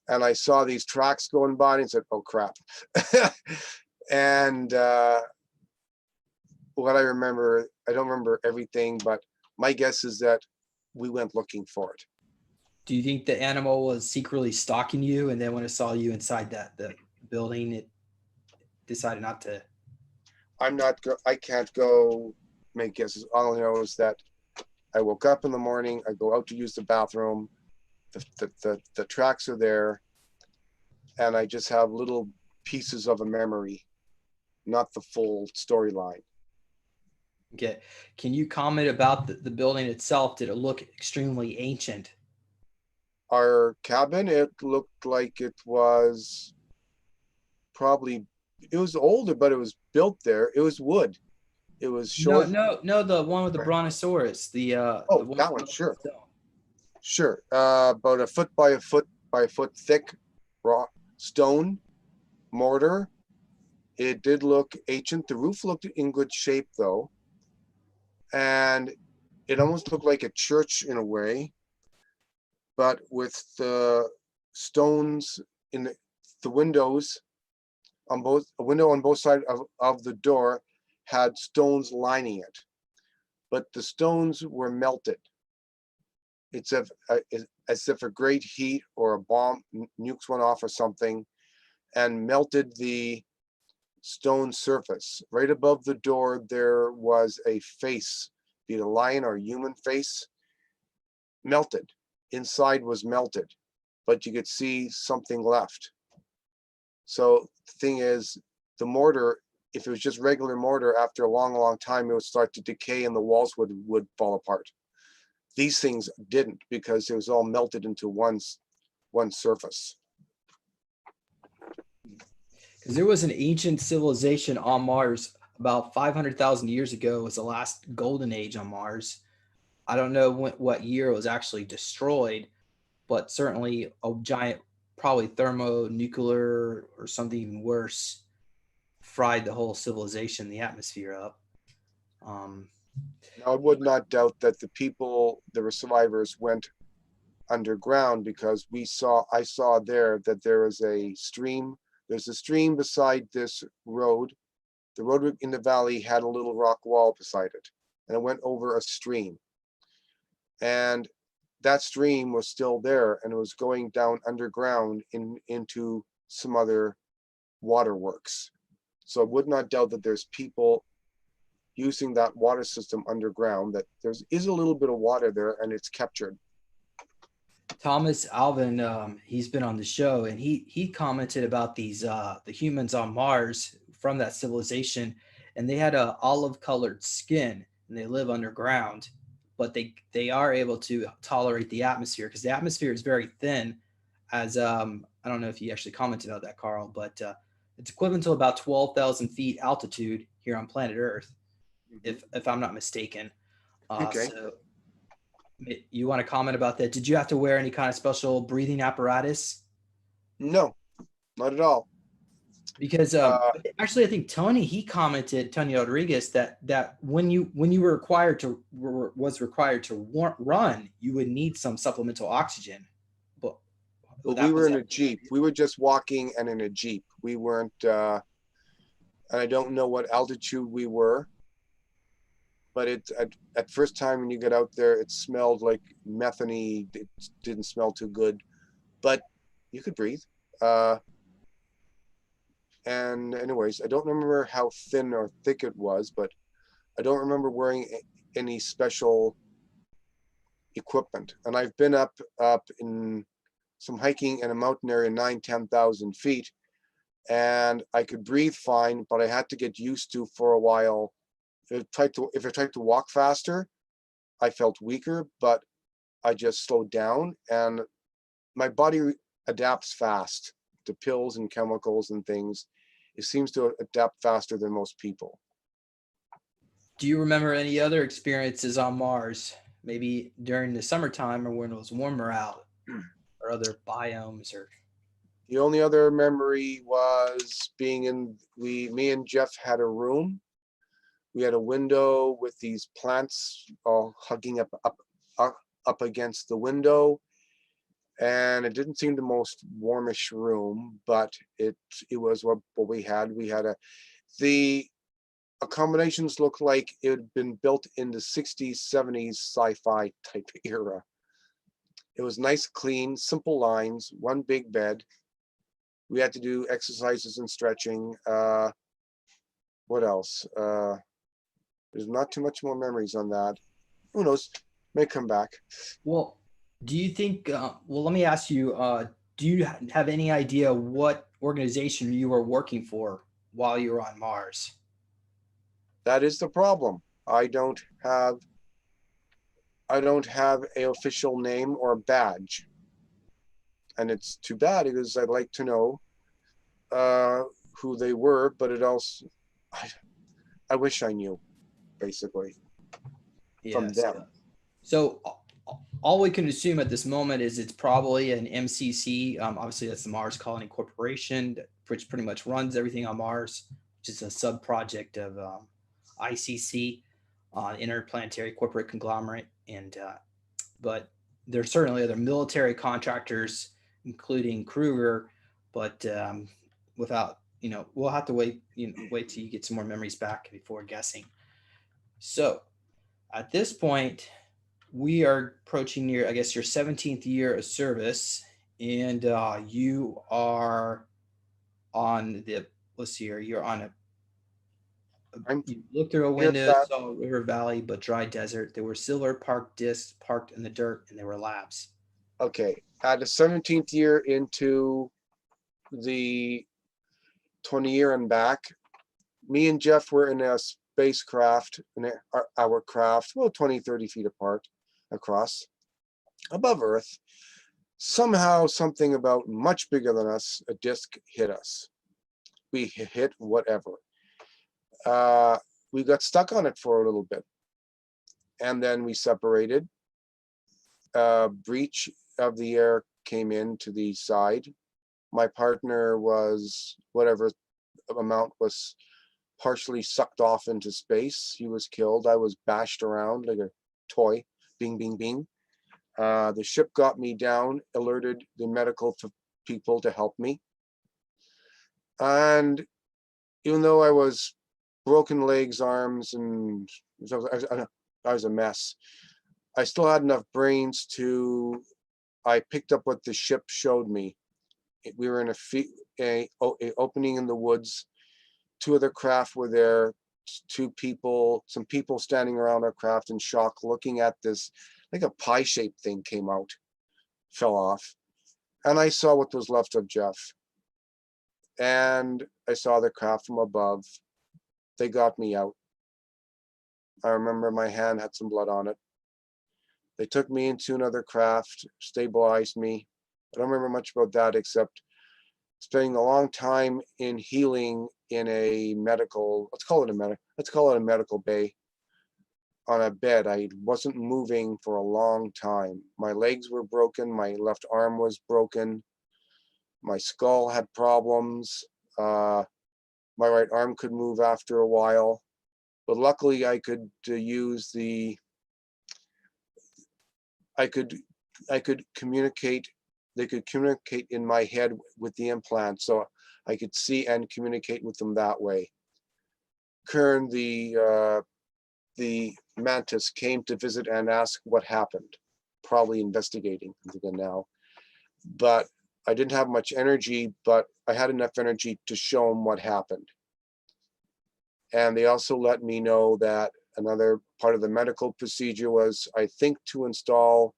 and I saw these tracks going by and said, "Oh crap!" And what I remember, I don't remember everything, but my guess is that we went looking for it. Do you think the animal was secretly stalking you, and then when it saw you inside the building, it decided not to? I can't go make guesses. All I know is that I woke up in the morning. I go out to use the bathroom. The tracks are there, and I just have little pieces of a memory, not the full storyline. Okay. Can you comment about the building itself? Did it look extremely ancient? Our cabin, it looked like it was probably, it was older, but it was built there. It was wood. It was short. No, the one with the brontosaurus. The one that one, sure. Sure. About a foot by a foot thick raw stone mortar. It did look ancient. The roof looked in good shape though. And it almost looked like a church in a way, but with the stones in the windows on both, a window on both sides of the door had stones lining it, but the stones were melted. It's as if a great heat or a bomb nukes went off or something and melted the stone surface. Right above the door, there was a face, be it a lion or a human face, melted. Inside was melted, but you could see something left. So the thing is, the mortar, if it was just regular mortar, after a long time, it would start to decay and the walls would fall apart. These things didn't, because it was all melted into one surface. Because there was an ancient civilization on Mars about 500,000 years ago. It was the last golden age on Mars. I don't know what year it was actually destroyed, but certainly a giant, probably thermonuclear or something even worse, fried the whole civilization, the atmosphere up. Now, I would not doubt that the people, the survivors, went underground, because I saw there that there is a stream. There's a stream beside this road. The road in the valley had a little rock wall beside it, and it went over a stream. And that stream was still there, and it was going down underground into some other waterworks. So I would not doubt that there's people using that water system underground, that there is a little bit of water there, and it's captured. Thomas Alvin, he's been on the show, and he commented about these the humans on Mars from that civilization, and they had a olive colored skin, and they live underground, but they are able to tolerate the atmosphere, because the atmosphere is very thin. As I don't know if you actually commented on that, Karl, but it's equivalent to about 12,000 feet altitude here on planet Earth, if I'm not mistaken. Okay. So you want to comment about that? Did you have to wear any kind of special breathing apparatus? No, not at all. Because actually, I think Tony Rodriguez, that when you were required to run, you would need some supplemental oxygen. But we were in a Jeep. We were just walking and in a Jeep. We weren't, and I don't know what altitude we were, but at first time when you get out there, it smelled like methane. It didn't smell too good, but you could breathe. And anyways, I don't remember how thin or thick it was, but I don't remember wearing any special equipment. And I've been up in some hiking in a mountain area, 9,000-10,000 feet, and I could breathe fine, but I had to get used to for a while. If I tried to walk faster, I felt weaker, but I just slowed down, and my body adapts fast to pills and chemicals and things. It seems to adapt faster than most people. Do you remember any other experiences on Mars? Maybe during the summertime or when it was warmer out, or other biomes, or The only other memory was being in, me and Jeff had a room. We had a window with these plants all hugging up against the window. And it didn't seem the most warmish room, but it was what we had. The accommodations looked like it had been built in the 60s, 70s sci-fi type era. It was nice, clean, simple lines, one big bed. We had to do exercises and stretching. What else? There's not too much more memories on that. Who knows? May come back. well, do you think? Well, let me ask you. Do you have any idea what organization you were working for while you were on Mars? That is the problem. I don't have an official name or badge, and it's too bad because I'd like to know who they were, but it also I wish I knew, basically, from Yes. them. So all we can assume at this moment is it's probably an MCC. Obviously, that's the Mars Colony Corporation, which pretty much runs everything on Mars, which is a sub project of ICC, Interplanetary Corporate Conglomerate. And but there's certainly other military contractors, including Kruger, but without, we'll have to wait till you get some more memories back before guessing. So at this point, we are approaching your 17th year of service, and you are on the, let's see here, you're on you looked through a window, saw a river valley, but dry desert. There were silver parked discs parked in the dirt, and there were labs. Okay, at the 17th year into the 20 year and back, me and Jeff were in a spacecraft, in our craft, well, 20, 30 feet apart across, above Earth. Somehow, something about much bigger than us, a disc, hit us. We hit whatever. We got stuck on it for a little bit, and then we separated. Breach of the air came in to the side. My partner was, whatever amount, was partially sucked off into space. He was killed. I was bashed around like a toy. Bing, bing, bing. The ship got me down, alerted the medical people to help me. And even though I was broken legs, arms, and I was a mess, I still had enough brains to, I picked up what the ship showed me. We were in a opening in the woods. Two other craft were there. Some people standing around our craft in shock, looking at this, like a pie-shaped thing came out, fell off. And I saw what was left of Jeff. And I saw the craft from above. They got me out. I remember my hand had some blood on it. They took me into another craft, stabilized me. I don't remember much about that except spending a long time in healing in a medical, let's call it a medical bay, on a bed. I wasn't moving for a long time. My legs were broken. My left arm was broken. My skull had problems. My right arm could move after a while, but luckily I could use the, I could communicate. They could communicate in my head with the implant, so I could see and communicate with them that way. Kern, the mantis, came to visit and ask what happened, probably investigating now. But I didn't have much energy, but I had enough energy to show them what happened. And they also let me know that Another part of the medical procedure was, I think, to install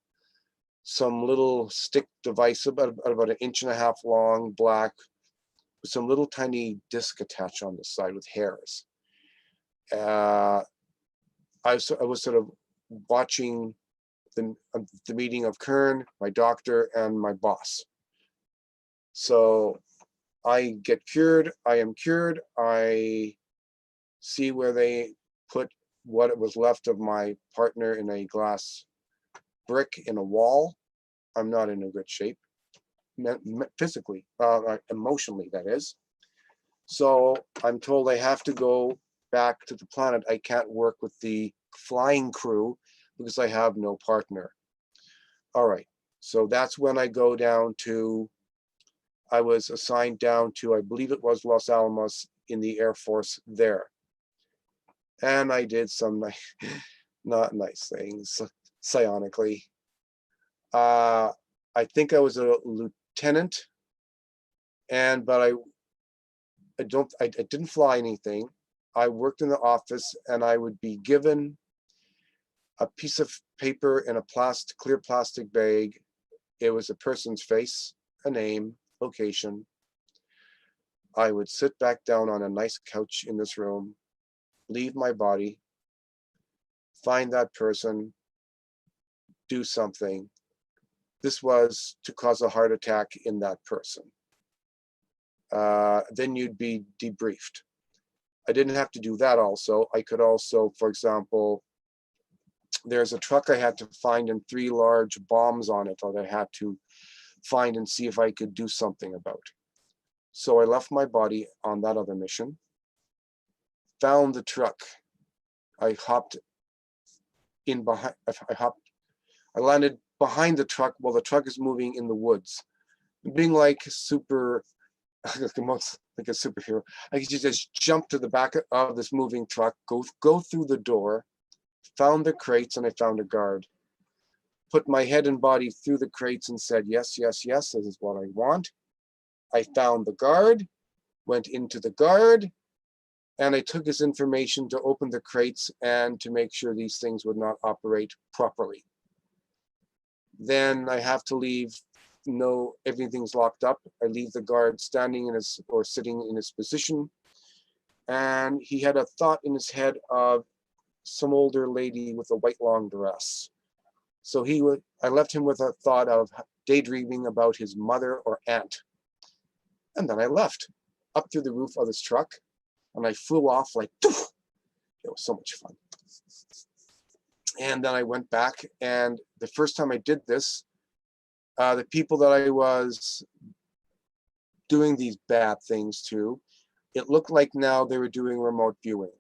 some little stick device about 1.5 inches long, black, with some little tiny disc attached on the side with hairs. I was sort of watching the meeting of Kern, my doctor, and my boss. So I get cured, I am cured, I see where they put what was left of my partner in a glass brick in a wall. I'm not in a good shape, physically, emotionally, that is. So I'm told I have to go back to the planet. I can't work with the flying crew because I have no partner. All right, so that's when I go down to, I was assigned down to, I believe it was Los Alamos in the Air Force there. And I did some not nice things, psionically. I think I was a lieutenant, but I didn't fly anything. I worked in the office, and I would be given a piece of paper in a clear plastic bag. It was a person's face, a name, location. I would sit back down on a nice couch in this room, leave my body, find that person, do something. This was to cause a heart attack in that person. Then you'd be debriefed. I didn't have to do that also. I could also, for example, there's a truck I had to find and 3 large bombs on it that I had to find and see if I could do something about. So I left my body on that other mission, found the truck. I hopped in behind, I landed behind the truck while the truck is moving in the woods. Being like like a superhero, I could just jump to the back of this moving truck, go through the door, found the crates, and I found a guard. Put my head and body through the crates and said, yes, yes, yes, this is what I want. I found the guard, went into the guard, and I took his information to open the crates and to make sure these things would not operate properly. Then I have to leave. No, everything's locked up. I leave the guard standing in his, or sitting in his position. And he had a thought in his head of some older lady with a white long dress. So I left him with a thought of daydreaming about his mother or aunt. And then I left up through the roof of this truck, and I flew off like, doof. It was so much fun. And then I went back, and the first time I did this, the people that I was doing these bad things to, it looked like now they were doing remote viewing.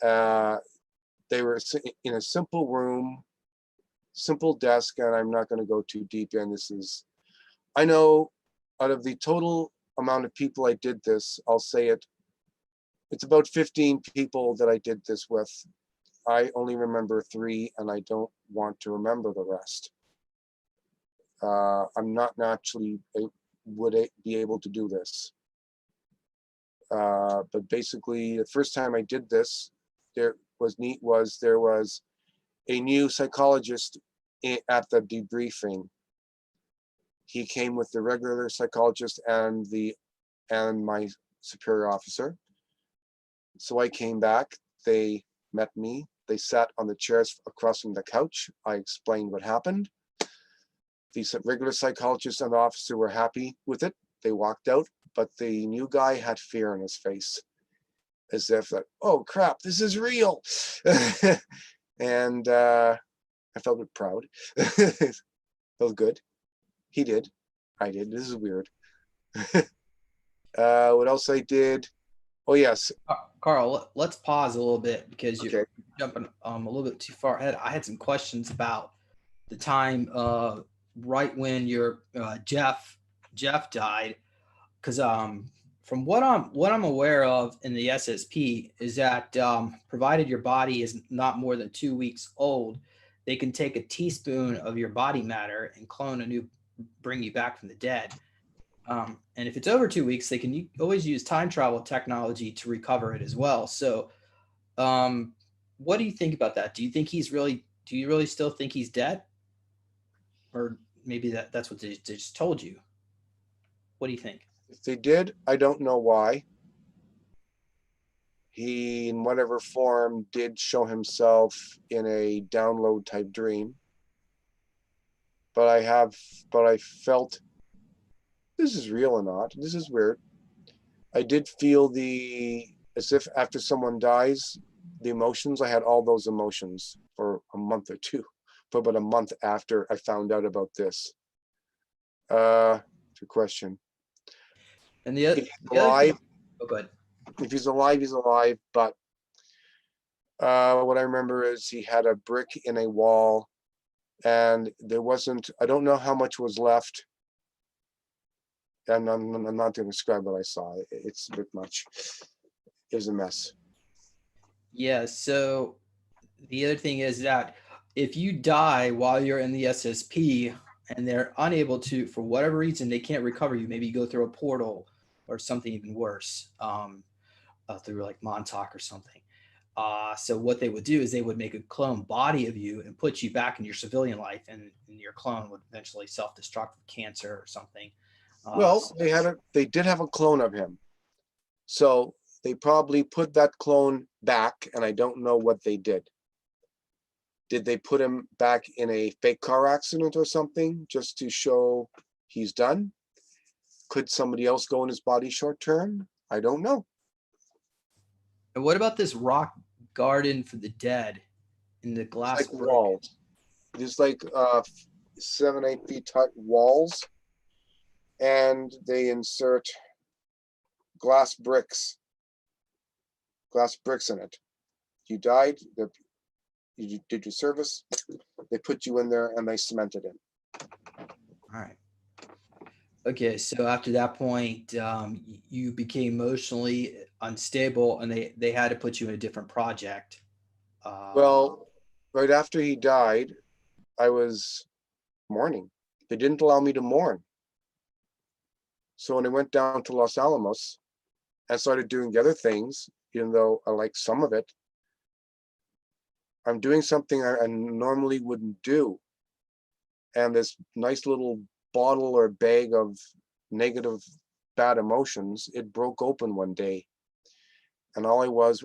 They were in a simple room, simple desk, and I'm not going to go too deep in. I know out of the total amount of people I did this, I'll say it's about 15 people that I did this with. I only remember 3, and I don't want to remember the rest. I'm not naturally would be able to do this. But basically, the first time I did this, there was a new psychologist at the debriefing. He came with the regular psychologist and my superior officer. So I came back. They met me. They sat on the chairs across from the couch. I explained what happened. The regular psychologist and the officer were happy with it. They walked out, but the new guy had fear in his face, as if that, oh crap, this is real. And I felt a bit proud. Felt good. He did. I did. This is weird. What else I did? Oh yes. Karl, let's pause a little bit because Okay. you're jumping a little bit too far ahead. I had some questions about the time right when your Jeff died, because from what I'm aware of in the SSP is that provided your body is not more than 2 weeks old, they can take a teaspoon of your body matter and bring you back from the dead. And if it's over 2 weeks, they can always use time travel technology to recover it as well. So what do you think about that? Do you think he's really? Do you really still think he's dead? Or maybe that's what they just told you. What do you think? If they did, I don't know why. He, in whatever form, did show himself in a download type dream. But I felt this is real or not. This is weird. I did feel as if after someone dies, the emotions, I had all those emotions for a month or two, for about a month after I found out about this. Good question. And If he's the other alive, thing, oh, go ahead. if he's alive, he's alive. But what I remember is he had a brick in a wall, and there wasn't, I don't know how much was left. And I'm not going to describe what I saw. It's a bit much. It was a mess. Yeah. So the other thing is that if you die while you're in the SSP and they're unable to, for whatever reason, they can't recover you, maybe you go through a portal or something even worse, through like Montauk or something. So what they would do is they would make a clone body of you and put you back in your civilian life, and your clone would eventually self-destruct with cancer or something. Well, they did have a clone of him. So they probably put that clone back, and I don't know what they did. Did they put him back in a fake car accident or something just to show he's done? Could somebody else go in his body short term? I don't know. And what about this rock garden for the dead in the glass It's like brick? walls. There's like 7-8 feet tight walls, and they insert glass bricks in it. You died, you did your service, they put you in there and they cemented in. All right. Okay, so after that point, you became emotionally unstable, and they had to put you in a different project. Well, right after he died, I was mourning. They didn't allow me to mourn. So when I went down to Los Alamos and started doing the other things, even though I like some of it, I'm doing something I normally wouldn't do. And this nice little bottle or bag of negative, bad emotions, it broke open one day. And all I was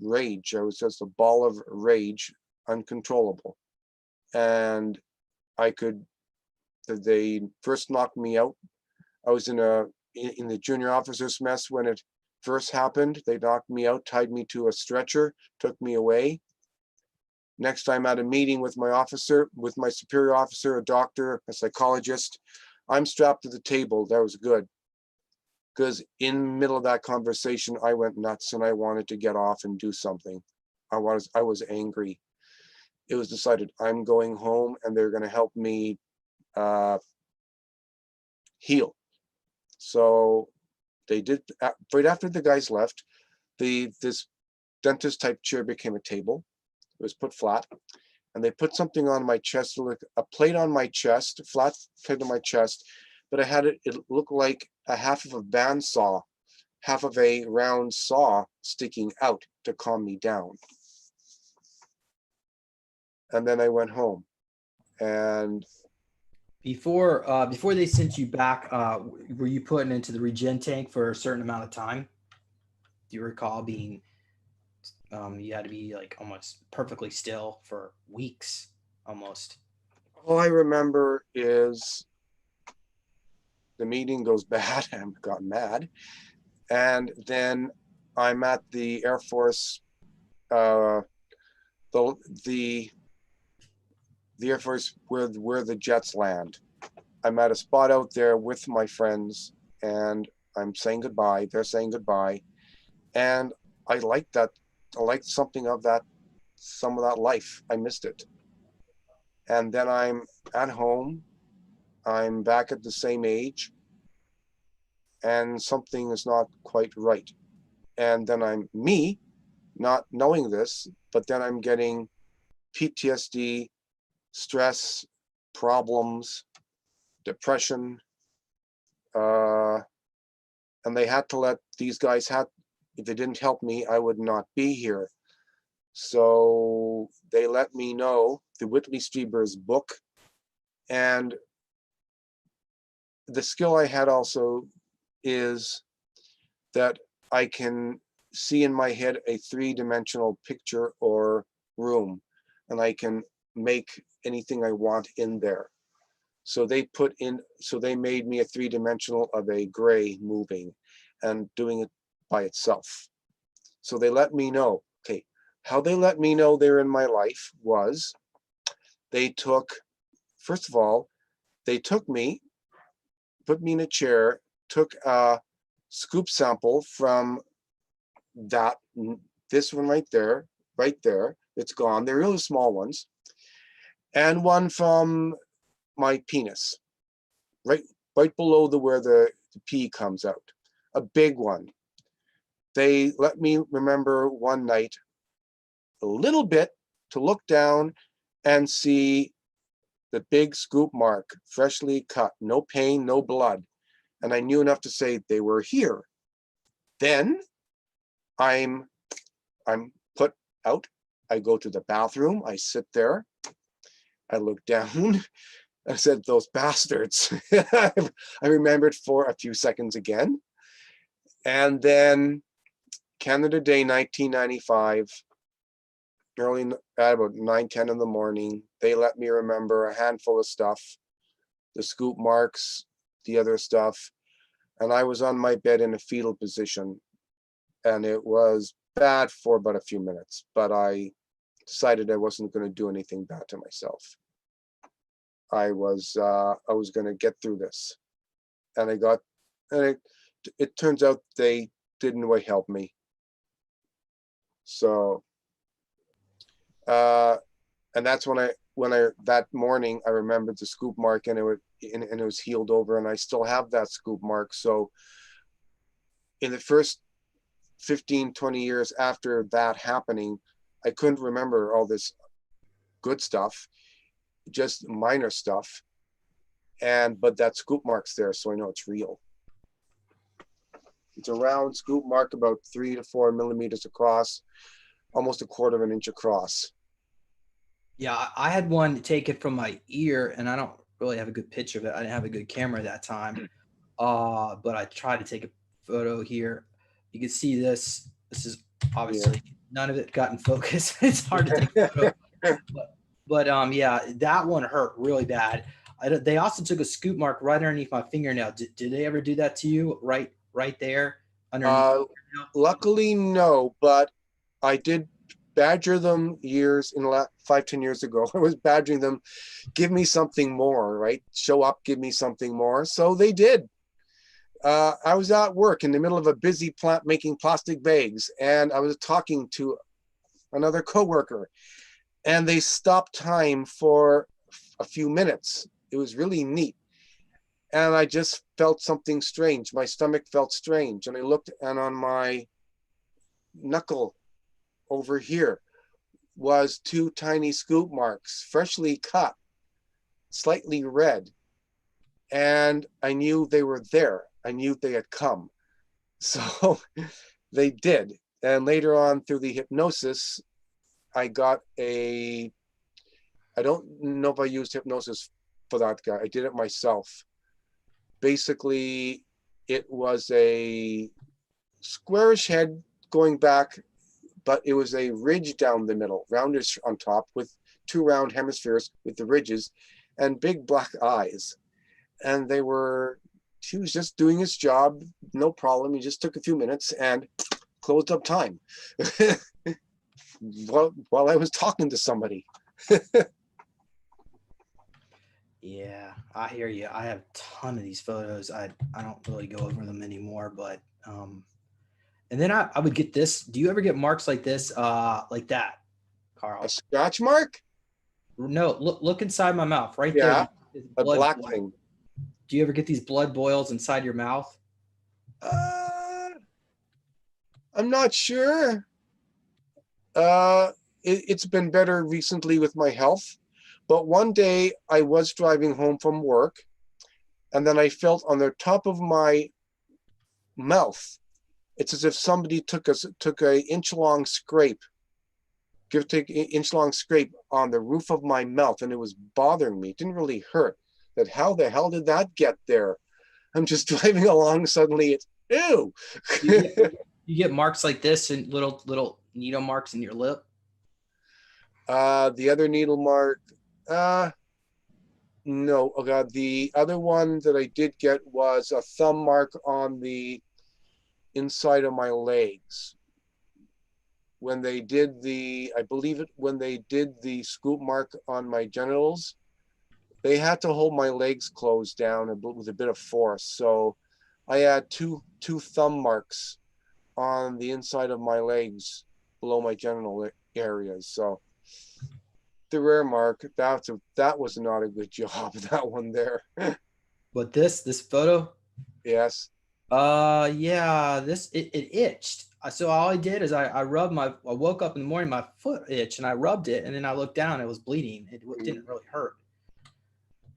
rage. I was just a ball of rage, uncontrollable. And they first knocked me out. I was in the junior officers mess when it first happened. They knocked me out, tied me to a stretcher, took me away. Next time at a meeting with my superior officer, a doctor, a psychologist, I'm strapped to the table. That was good. Because in the middle of that conversation, I went nuts and I wanted to get off and do something. I was angry. It was decided I'm going home and they're going to help me heal. So they did. Right after the guys left, this dentist type chair became a table. It was put flat, and they put something on my chest, like a plate on my chest, flat plate on my chest, but I had it looked like a half of a bandsaw, half of a round saw sticking out to calm me down. And then I went home. And before they sent you back, were you put into the regen tank for a certain amount of time? Do you recall being you had to be like almost perfectly still for weeks almost? all I remember is the meeting goes bad. I got mad. And then I'm at the Air Force, the Air Force where the jets land. I'm at a spot out there with my friends, and I'm saying goodbye. They're saying goodbye, and I liked that. I liked something of that, some of that life. I missed it. And then I'm at home. I'm back at the same age, and something is not quite right. And then I'm me, not knowing this, but then I'm getting PTSD, stress, problems, depression, and they had to let these guys if they didn't help me, I would not be here. So they let me know the Whitley Strieber's book, and the skill I had also is that I can see in my head a three-dimensional picture or room, and I can make anything I want in there. So they made me a three-dimensional of a gray moving and doing it by itself. So they let me know. Okay, how they let me know they're in my life was they took, first of all, they took me, put me in a chair, took a scoop sample from this one right there, it's gone. They're really small ones. And one from my penis, right below where the pee comes out, a big one. They let me remember one night a little bit to look down and see the big scoop mark, freshly cut, no pain, no blood. And I knew enough to say they were here. Then I'm put out. I go to the bathroom. I sit there. I look down. I said, those bastards. I remembered for a few seconds again. And then Canada Day 1995, early at about 9:10 in the morning, they let me remember a handful of stuff, the scoop marks, the other stuff. And I was on my bed in a fetal position. And it was bad for about a few minutes, but I decided I wasn't going to do anything bad to myself. I was going to get through this, and it turns out they didn't really help me. So, and that's when that morning I remembered the scoop mark, and it was healed over, and I still have that scoop mark. So, in the first 15-20 years after that happening, I couldn't remember all this good stuff, just minor stuff, but that scoop mark's there, so I know it's real. It's a round scoop mark about 3 to 4 millimeters across, almost a quarter of an inch across. Yeah, I had one taken from my ear, and I don't really have a good picture of it. I didn't have a good camera at that time, but I tried to take a photo here. You can see this. This is obviously none of it got in focus. It's hard to take a photo. But yeah, that one hurt really bad. They also took a scoop mark right underneath my fingernail. Did they ever do that to you? Right there underneath. Luckily, no, but I did badger them years, 5-10 years ago. I was badgering them, give me something more, right? Show up, give me something more. So they did. I was at work in the middle of a busy plant making plastic bags, and I was talking to another coworker, and they stopped time for a few minutes. It was really neat. And I just felt something strange. My stomach felt strange. And I looked, and on my knuckle over here was 2 tiny scoop marks, freshly cut, slightly red. And I knew they were there. I knew they had come. So they did. And later on through the hypnosis, I got I don't know if I used hypnosis for that guy. I did it myself. Basically, it was a squarish head going back, but it was a ridge down the middle, roundish on top with 2 round hemispheres with the ridges and big black eyes. And he was just doing his job, no problem. He just took a few minutes and closed up time while I was talking to somebody. Yeah, I hear you. I have a ton of these photos. I don't really go over them anymore, but and then I would get this. Do you ever get marks like this, like that, Carl? A scratch mark? No, look inside my mouth, right Yeah, there. a black thing. Do you ever get these blood boils inside your mouth? I'm not sure. It's been better recently with my health. But one day I was driving home from work, and then I felt on the top of my mouth, it's as if somebody took a inch-long scrape give or take inch long scrape on the roof of my mouth, and it was bothering me. It didn't really hurt. That how the hell did that get there? I'm just driving along, suddenly it's ew. You get marks like this and little needle marks in your lip. The other needle mark, no. Oh God, the other one that I did get was a thumb mark on the inside of my legs. When they did the, I believe it, when they did the scoop mark on my genitals, they had to hold my legs closed down with a bit of force. So I had two thumb marks on the inside of my legs below my genital areas. So the rare mark, that was not a good job, that one there. But this photo? Yes. Yeah, it itched. So all I did is I woke up in the morning, my foot itched, and I rubbed it, and then I looked down, it was bleeding. It didn't really hurt.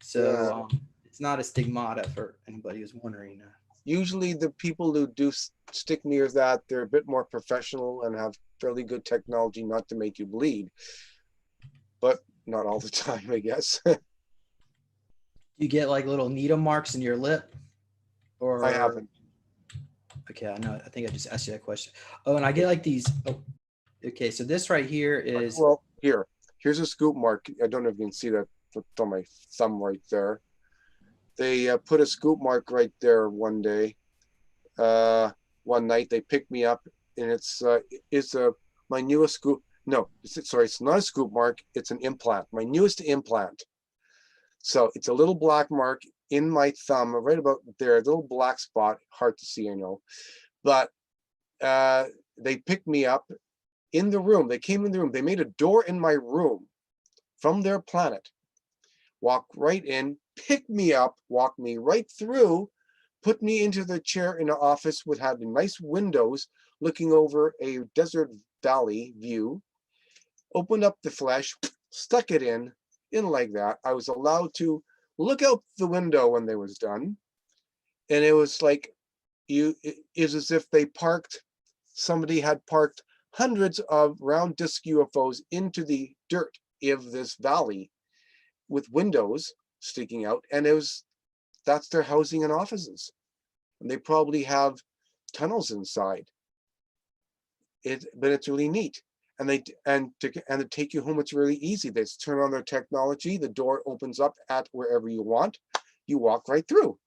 So Yeah. it's not a stigmata for anybody who's wondering. Usually the people who do stick near that, they're a bit more professional and have fairly good technology not to make you bleed. But not all the time, I guess. You get like little needle marks in your lip? Or I haven't. Okay, I know. I think I just asked you that question. Oh, and I get like these. Oh, okay, so this right here is. Well, here's a scoop mark. I don't know if you can see that. It's on my thumb right there. They put a scoop mark right there one day. One night they picked me up, and it's my newest scoop. No, it's not a scoop mark. It's an implant. My newest implant. So it's a little black mark in my thumb, right about there, a little black spot, hard to see, I know. But they picked me up in the room. They came in the room. They made a door in my room from their planet. Walked right in, picked me up, walked me right through, put me into the chair in an office which had nice windows looking over a desert valley view, opened up the flesh, stuck it in like that. I was allowed to look out the window when they was done. And it was like, it is as if somebody had parked hundreds of round disc UFOs into the dirt of this valley with windows sticking out. And that's their housing and offices. And they probably have tunnels inside. But it's really neat. And to take you home, it's really easy. They just turn on their technology. The door opens up at wherever you want. You walk right through.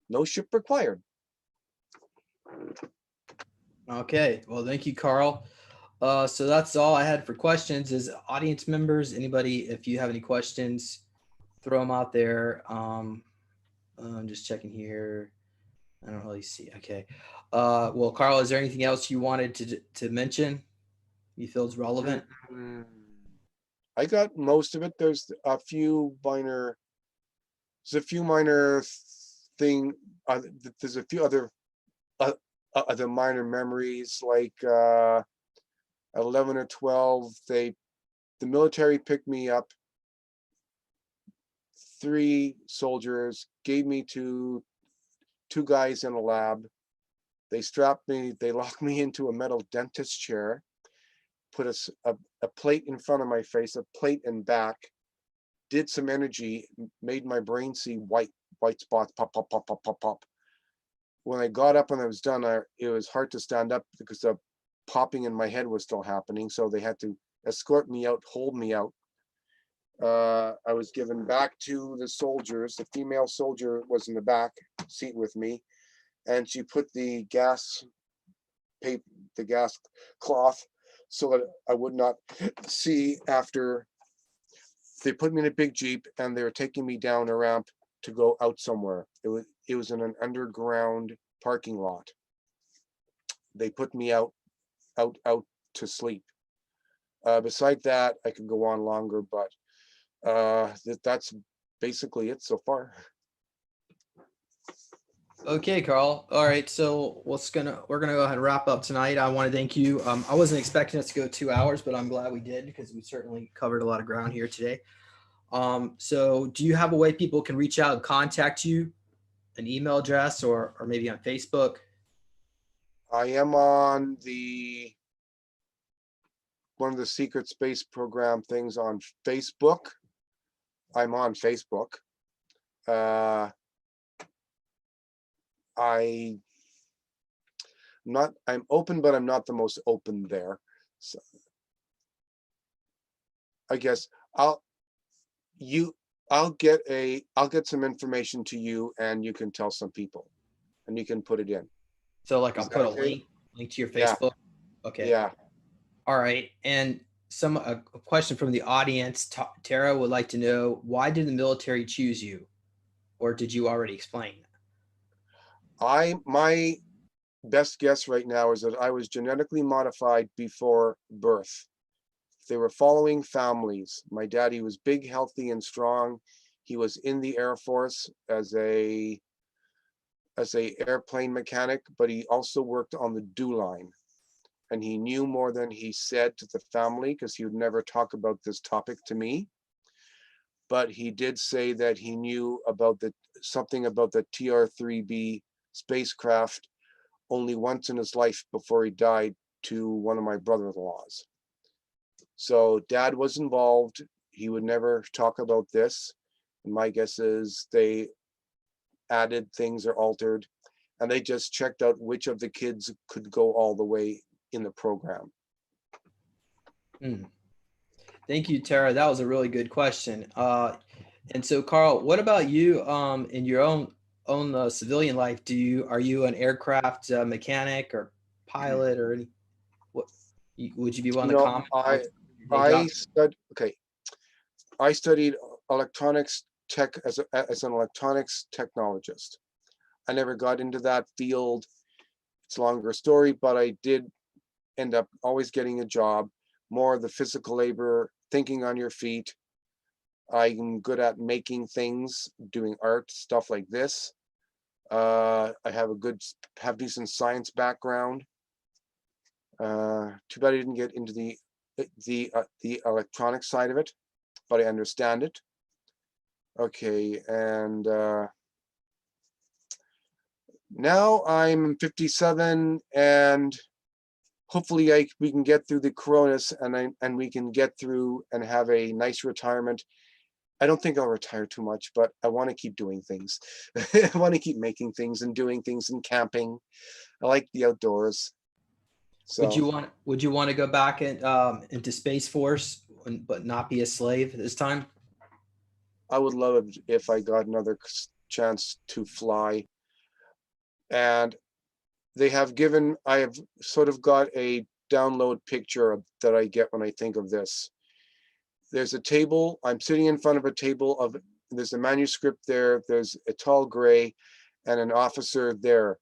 No ship required. Okay. Well, thank you, Carl. So that's all I had for questions. Is audience members, anybody, if you have any questions, throw them out there. I'm just checking here. I don't really see. Okay. Well, Carl, is there anything else you wanted to mention? You feel it's relevant? I got most of it. There's a few minor thing. There's a few other minor memories, like 11 or 12. The military picked me up. 3 soldiers gave me to 2 guys in a lab. They strapped me. They locked me into a metal dentist chair. Put a plate in front of my face, a plate in back, did some energy, made my brain see white spots pop, pop, pop, pop, pop, pop. When I got up and I was done, it was hard to stand up because the popping in my head was still happening. So they had to escort me out, hold me out. I was given back to the soldiers. The female soldier was in the back seat with me, and she put the gas cloth so that I would not see after. They put me in a big Jeep and they were taking me down a ramp to go out somewhere. It was in an underground parking lot. They put me out to sleep. Beside that, I could go on longer, but that's basically it so far. Okay, Carl. All right. So we're gonna go ahead and wrap up tonight. I want to thank you. I wasn't expecting us to go 2 hours, but I'm glad we did because we certainly covered a lot of ground here today. So do you have a way people can reach out and contact you, an email address or maybe on Facebook? I am on the one of the secret space program things on Facebook. I'm on Facebook. I'm open, but I'm not the most open there. So I guess I'll get some information to you, and you can tell some people, and you can put it in. So like I'll put a link to your Facebook. Yeah. Okay. Yeah. All right. And a question from the audience. Tara would like to know, why did the military choose you? Or did you already explain? My best guess right now is that I was genetically modified before birth. They were following families. My daddy was big, healthy, and strong. He was in the Air Force as a airplane mechanic, but he also worked on the DO line. And he knew more than he said to the family, because he would never talk about this topic to me. But he did say that he knew about something about the TR-3B spacecraft only once in his life before he died to one of my brother-in-laws. So Dad was involved. He would never talk about this. And my guess is they added things or altered, and they just checked out which of the kids could go all the way in the program. Thank you, Tara. That was a really good question. And so, Karl, what about you in your own civilian life? Are you an aircraft mechanic or pilot or any? Would you be one of the common? I studied electronics tech as an electronics technologist. I never got into that field. It's a longer story, but I did end up always getting a job, more of the physical labor, thinking on your feet. I'm good at making things, doing art, stuff like this. I have decent science background. Too bad I didn't get into the electronic side of it, but I understand it. Okay, and now I'm 57, and hopefully we can get through the coronas, and we can get through and have a nice retirement. I don't think I'll retire too much, but I want to keep doing things. I want to keep making things and doing things and camping. I like the outdoors. So would you want to go back into Space Force but not be a slave this time? I would love it if I got another chance to fly. And I have sort of got a download picture that I get when I think of this. There's a table, I'm sitting in front of a table there's a manuscript there, there's a tall gray and an officer there.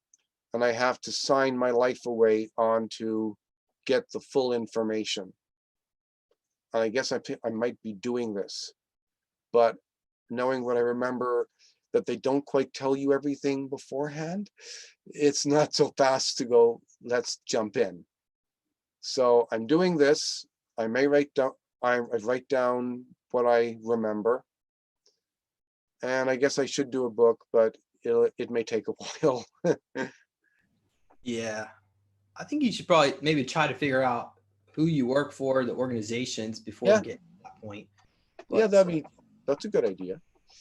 And I have to sign my life away to get the full information. And I guess I might be doing this, but knowing what I remember, that they don't quite tell you everything beforehand, it's not so fast to go, let's jump in. So I'm doing this. I write down what I remember. And I guess I should do a book, but it may take a while. Yeah, I think you should probably maybe try to figure out who you work for, the organizations, before you get to that point. But, yeah, that's a good idea.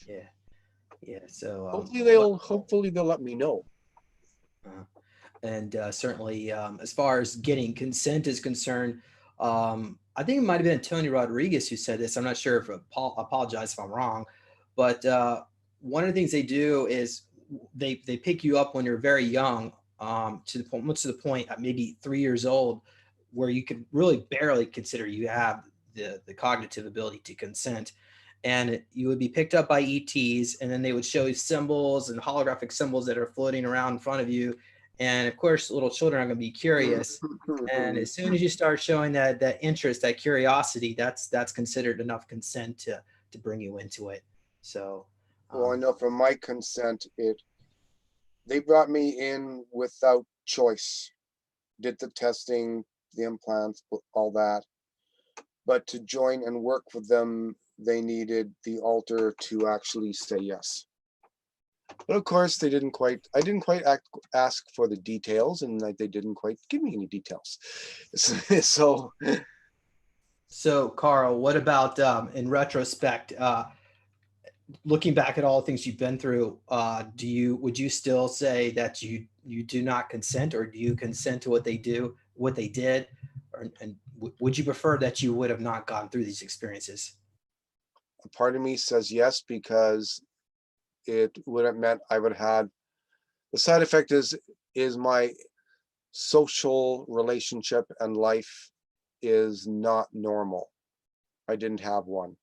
Yeah. So hopefully they'll let me know. And certainly, as far as getting consent is concerned, I think it might have been Tony Rodriguez who said this. I'm not sure if I apologize if I'm wrong, but one of the things they do is they pick you up when you're very young, to the point at maybe 3 years old, where you could really barely consider you have the cognitive ability to consent. And you would be picked up by ETs, and then they would show you symbols and holographic symbols that are floating around in front of you. And of course, little children are going to be curious. And as soon as you start showing that interest, that curiosity, that's considered enough consent to bring you into it. So, well, I know from my consent, they brought me in without choice, did the testing, the implants, all that. But to join and work with them, they needed the alter to actually say yes. But of course, I didn't quite ask for the details, and they didn't quite give me any details. So So, Karl, what about in retrospect, looking back at all the things you've been through, would you still say that you do not consent, or do you consent to what they did, or, and would you prefer that you would have not gone through these experiences? A part of me says yes, because it would have meant I would have had, the side effect is my social relationship and life is not normal. I didn't have one.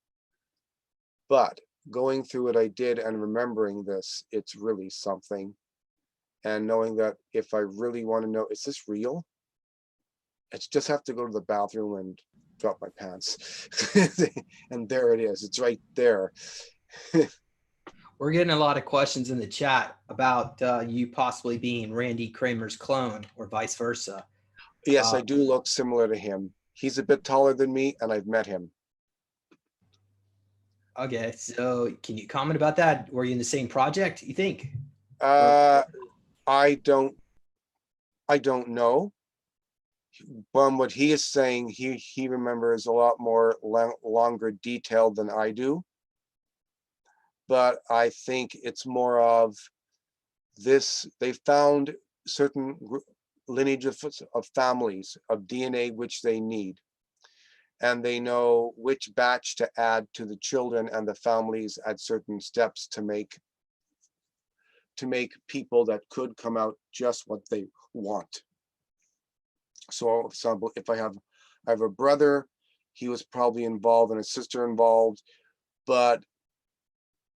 But going through what I did and remembering this, it's really something. And knowing that if I really want to know, is this real? I just have to go to the bathroom and drop my pants. And there it is. It's right there. We're getting a lot of questions in the chat about you possibly being Randy Kramer's clone or vice versa. Yes, I do look similar to him. He's a bit taller than me, and I've met him. Okay, so can you comment about that? Were you in the same project, you think? I don't know. But what he is saying, he remembers a lot more longer detail than I do. But I think it's more of this. They found certain lineage of families of DNA which they need, and they know which batch to add to the children and the families at certain steps to make people that could come out just what they want. So, for example, if I have a brother, he was probably involved, and a sister involved, but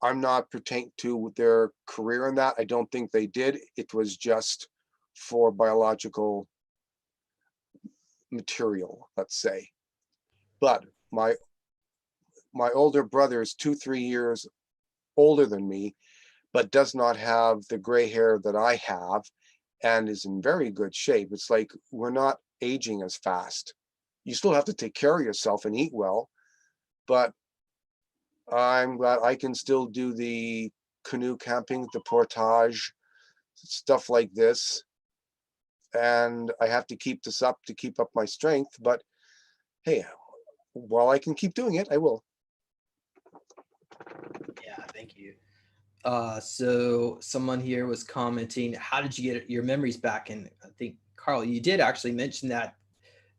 I'm not pertaining to their career in that. I don't think they did. It was just for biological material, let's say. But my older brother is 2-3 years older than me, but does not have the gray hair that I have, and is in very good shape. It's like we're not aging as fast. You still have to take care of yourself and eat well, but I'm glad I can still do the canoe camping, the portage, stuff like this. And I have to keep this up to keep up my strength, but hey, while I can keep doing it, I will. Yeah, thank you. So someone here was commenting, how did you get your memories back? And I think, Karl, you did actually mention that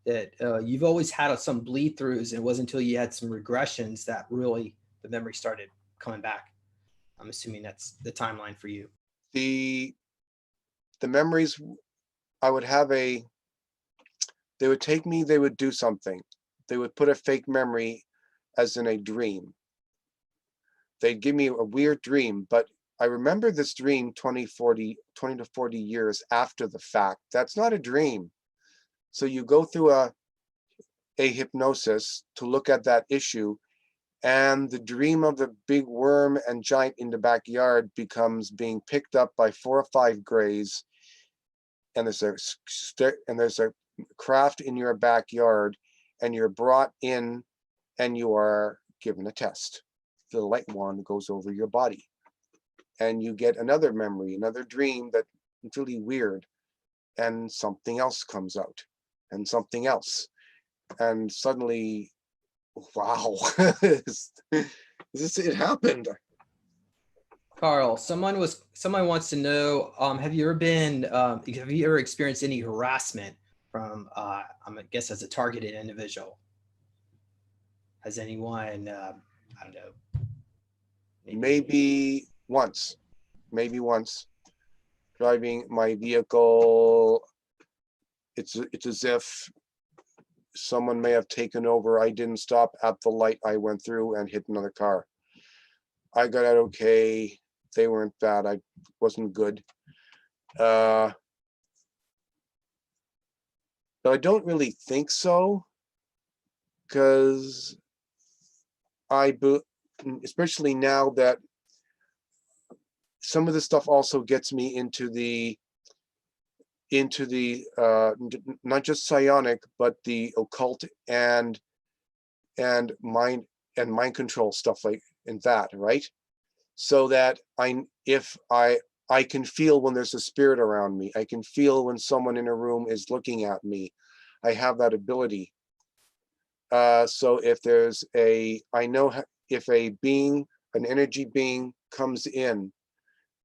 you've always had some bleed throughs, and it wasn't until you had some regressions that really the memory started coming back. I'm assuming that's the timeline for you. The memories, I would have they would take me, they would do something. They would put a fake memory as in a dream. They'd give me a weird dream, but I remember this dream 20 to 40 years after the fact. That's not a dream. So you go through a hypnosis to look at that issue, and the dream of the big worm and giant in the backyard becomes being picked up by 4 or 5 grays, and there's a craft in your backyard, and you're brought in and you are given a test. The light wand goes over your body, and you get another memory, another dream that's really weird, and something else comes out, and something else, and suddenly, wow, it happened. Karl, someone wants to know, have you ever experienced any harassment from, I guess, as a targeted individual? Has anyone, I don't know. Maybe once, driving my vehicle. It's as if someone may have taken over. I didn't stop at the light. I went through and hit another car. I got out okay. They weren't bad. I wasn't good. But I don't really think so, because especially now that some of this stuff also gets me into the not just psionic, but the occult and mind control stuff, like in that, right? So that I can feel when there's a spirit around me. I can feel when someone in a room is looking at me. I have that ability. So if if a being, an energy being comes in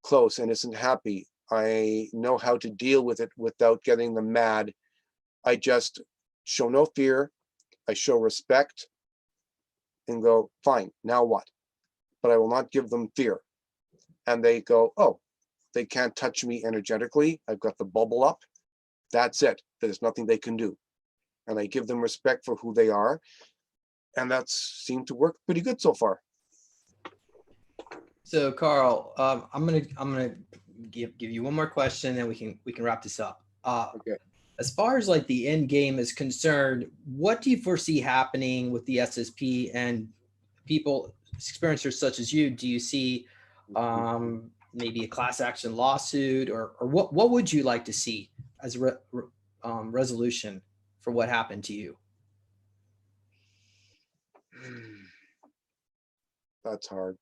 close and isn't happy, I know how to deal with it without getting them mad. I just show no fear. I show respect and go, fine, now what? But I will not give them fear. And they go, oh, they can't touch me energetically. I've got the bubble up. That's it. There's nothing they can do. And I give them respect for who they are. And that's seemed to work pretty good so far. So Karl, I'm gonna give you one more question, and we can wrap this up. Okay. As far as like the end game is concerned, what do you foresee happening with the SSP and people, experiencers such as you? Do you see maybe a class action lawsuit, or what would you like to see as a resolution for what happened to you? That's hard.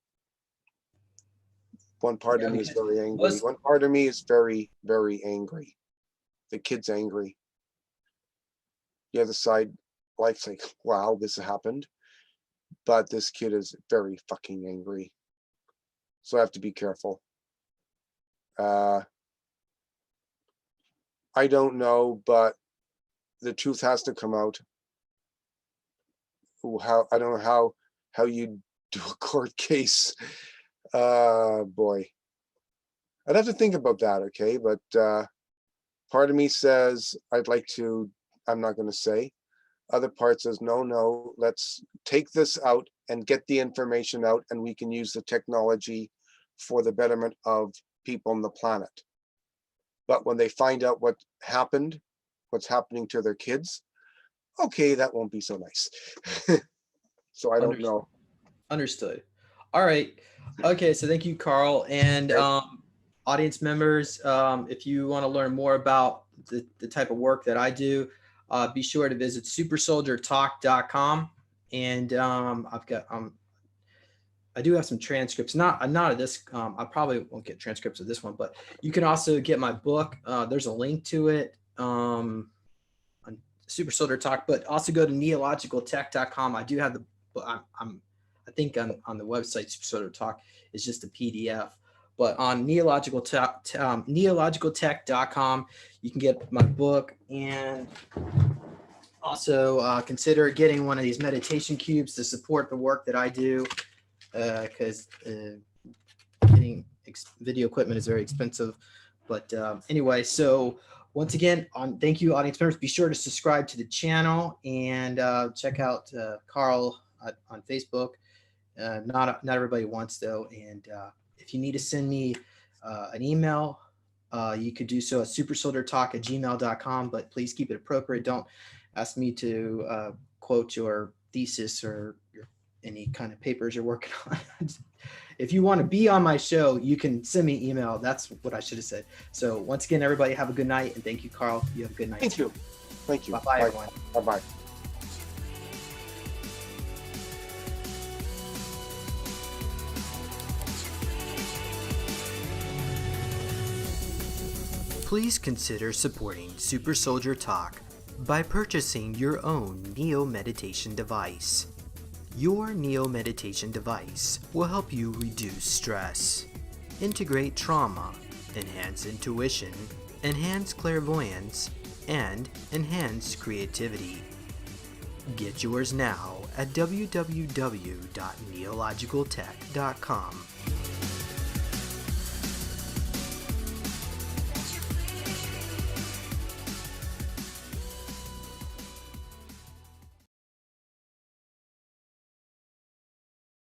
One part of me is very angry. One part of me is very, very angry. The kid's angry. The other side likes like, wow, this happened. But this kid is very fucking angry. So I have to be careful. I don't know, but the truth has to come out. I don't know how you do a court case. Boy, I'd have to think about that. Okay, but part of me says I'd like to. I'm not going to say. Other part says no. Let's take this out and get the information out, and we can use the technology for the betterment of people on the planet. But when they find out what happened, what's happening to their kids, okay, that won't be so nice. So I don't know. Understood. All right. Okay, so thank you, Karl. And audience members, if you want to learn more about the type of work that I do, be sure to visit supersoldiertalk.com. And I do have some transcripts, not of this. I probably won't get transcripts of this one, but you can also get my book. There's a link to it on Super Soldier Talk, but also go to neologicaltech.com. I do have the, I think on the website Super Soldier Talk is just a PDF, but on neologicaltech.com, you can get my book, and also consider getting one of these meditation cubes to support the work that I do, because getting video equipment is very expensive. But anyway, so once again, thank you, audience members. Be sure to subscribe to the channel and check out Karl on Facebook. Not everybody wants, though. And if you need to send me an email, you could do so at supersoldiertalk@gmail.com, but please keep it appropriate. Don't ask me to quote your thesis or any kind of papers you're working on. If you want to be on my show, you can send me an email. That's what I should have said. So once again, everybody have a good night, and thank you, Karl. You have a good night. Thank you. Thank you. Bye-bye, everyone. Bye-bye. Please consider supporting Super Soldier Talk by purchasing your own Neo Meditation device. Your Neo Meditation device will help you reduce stress, integrate trauma, enhance intuition, enhance clairvoyance, and enhance creativity. Get yours now at www.neologicaltech.com.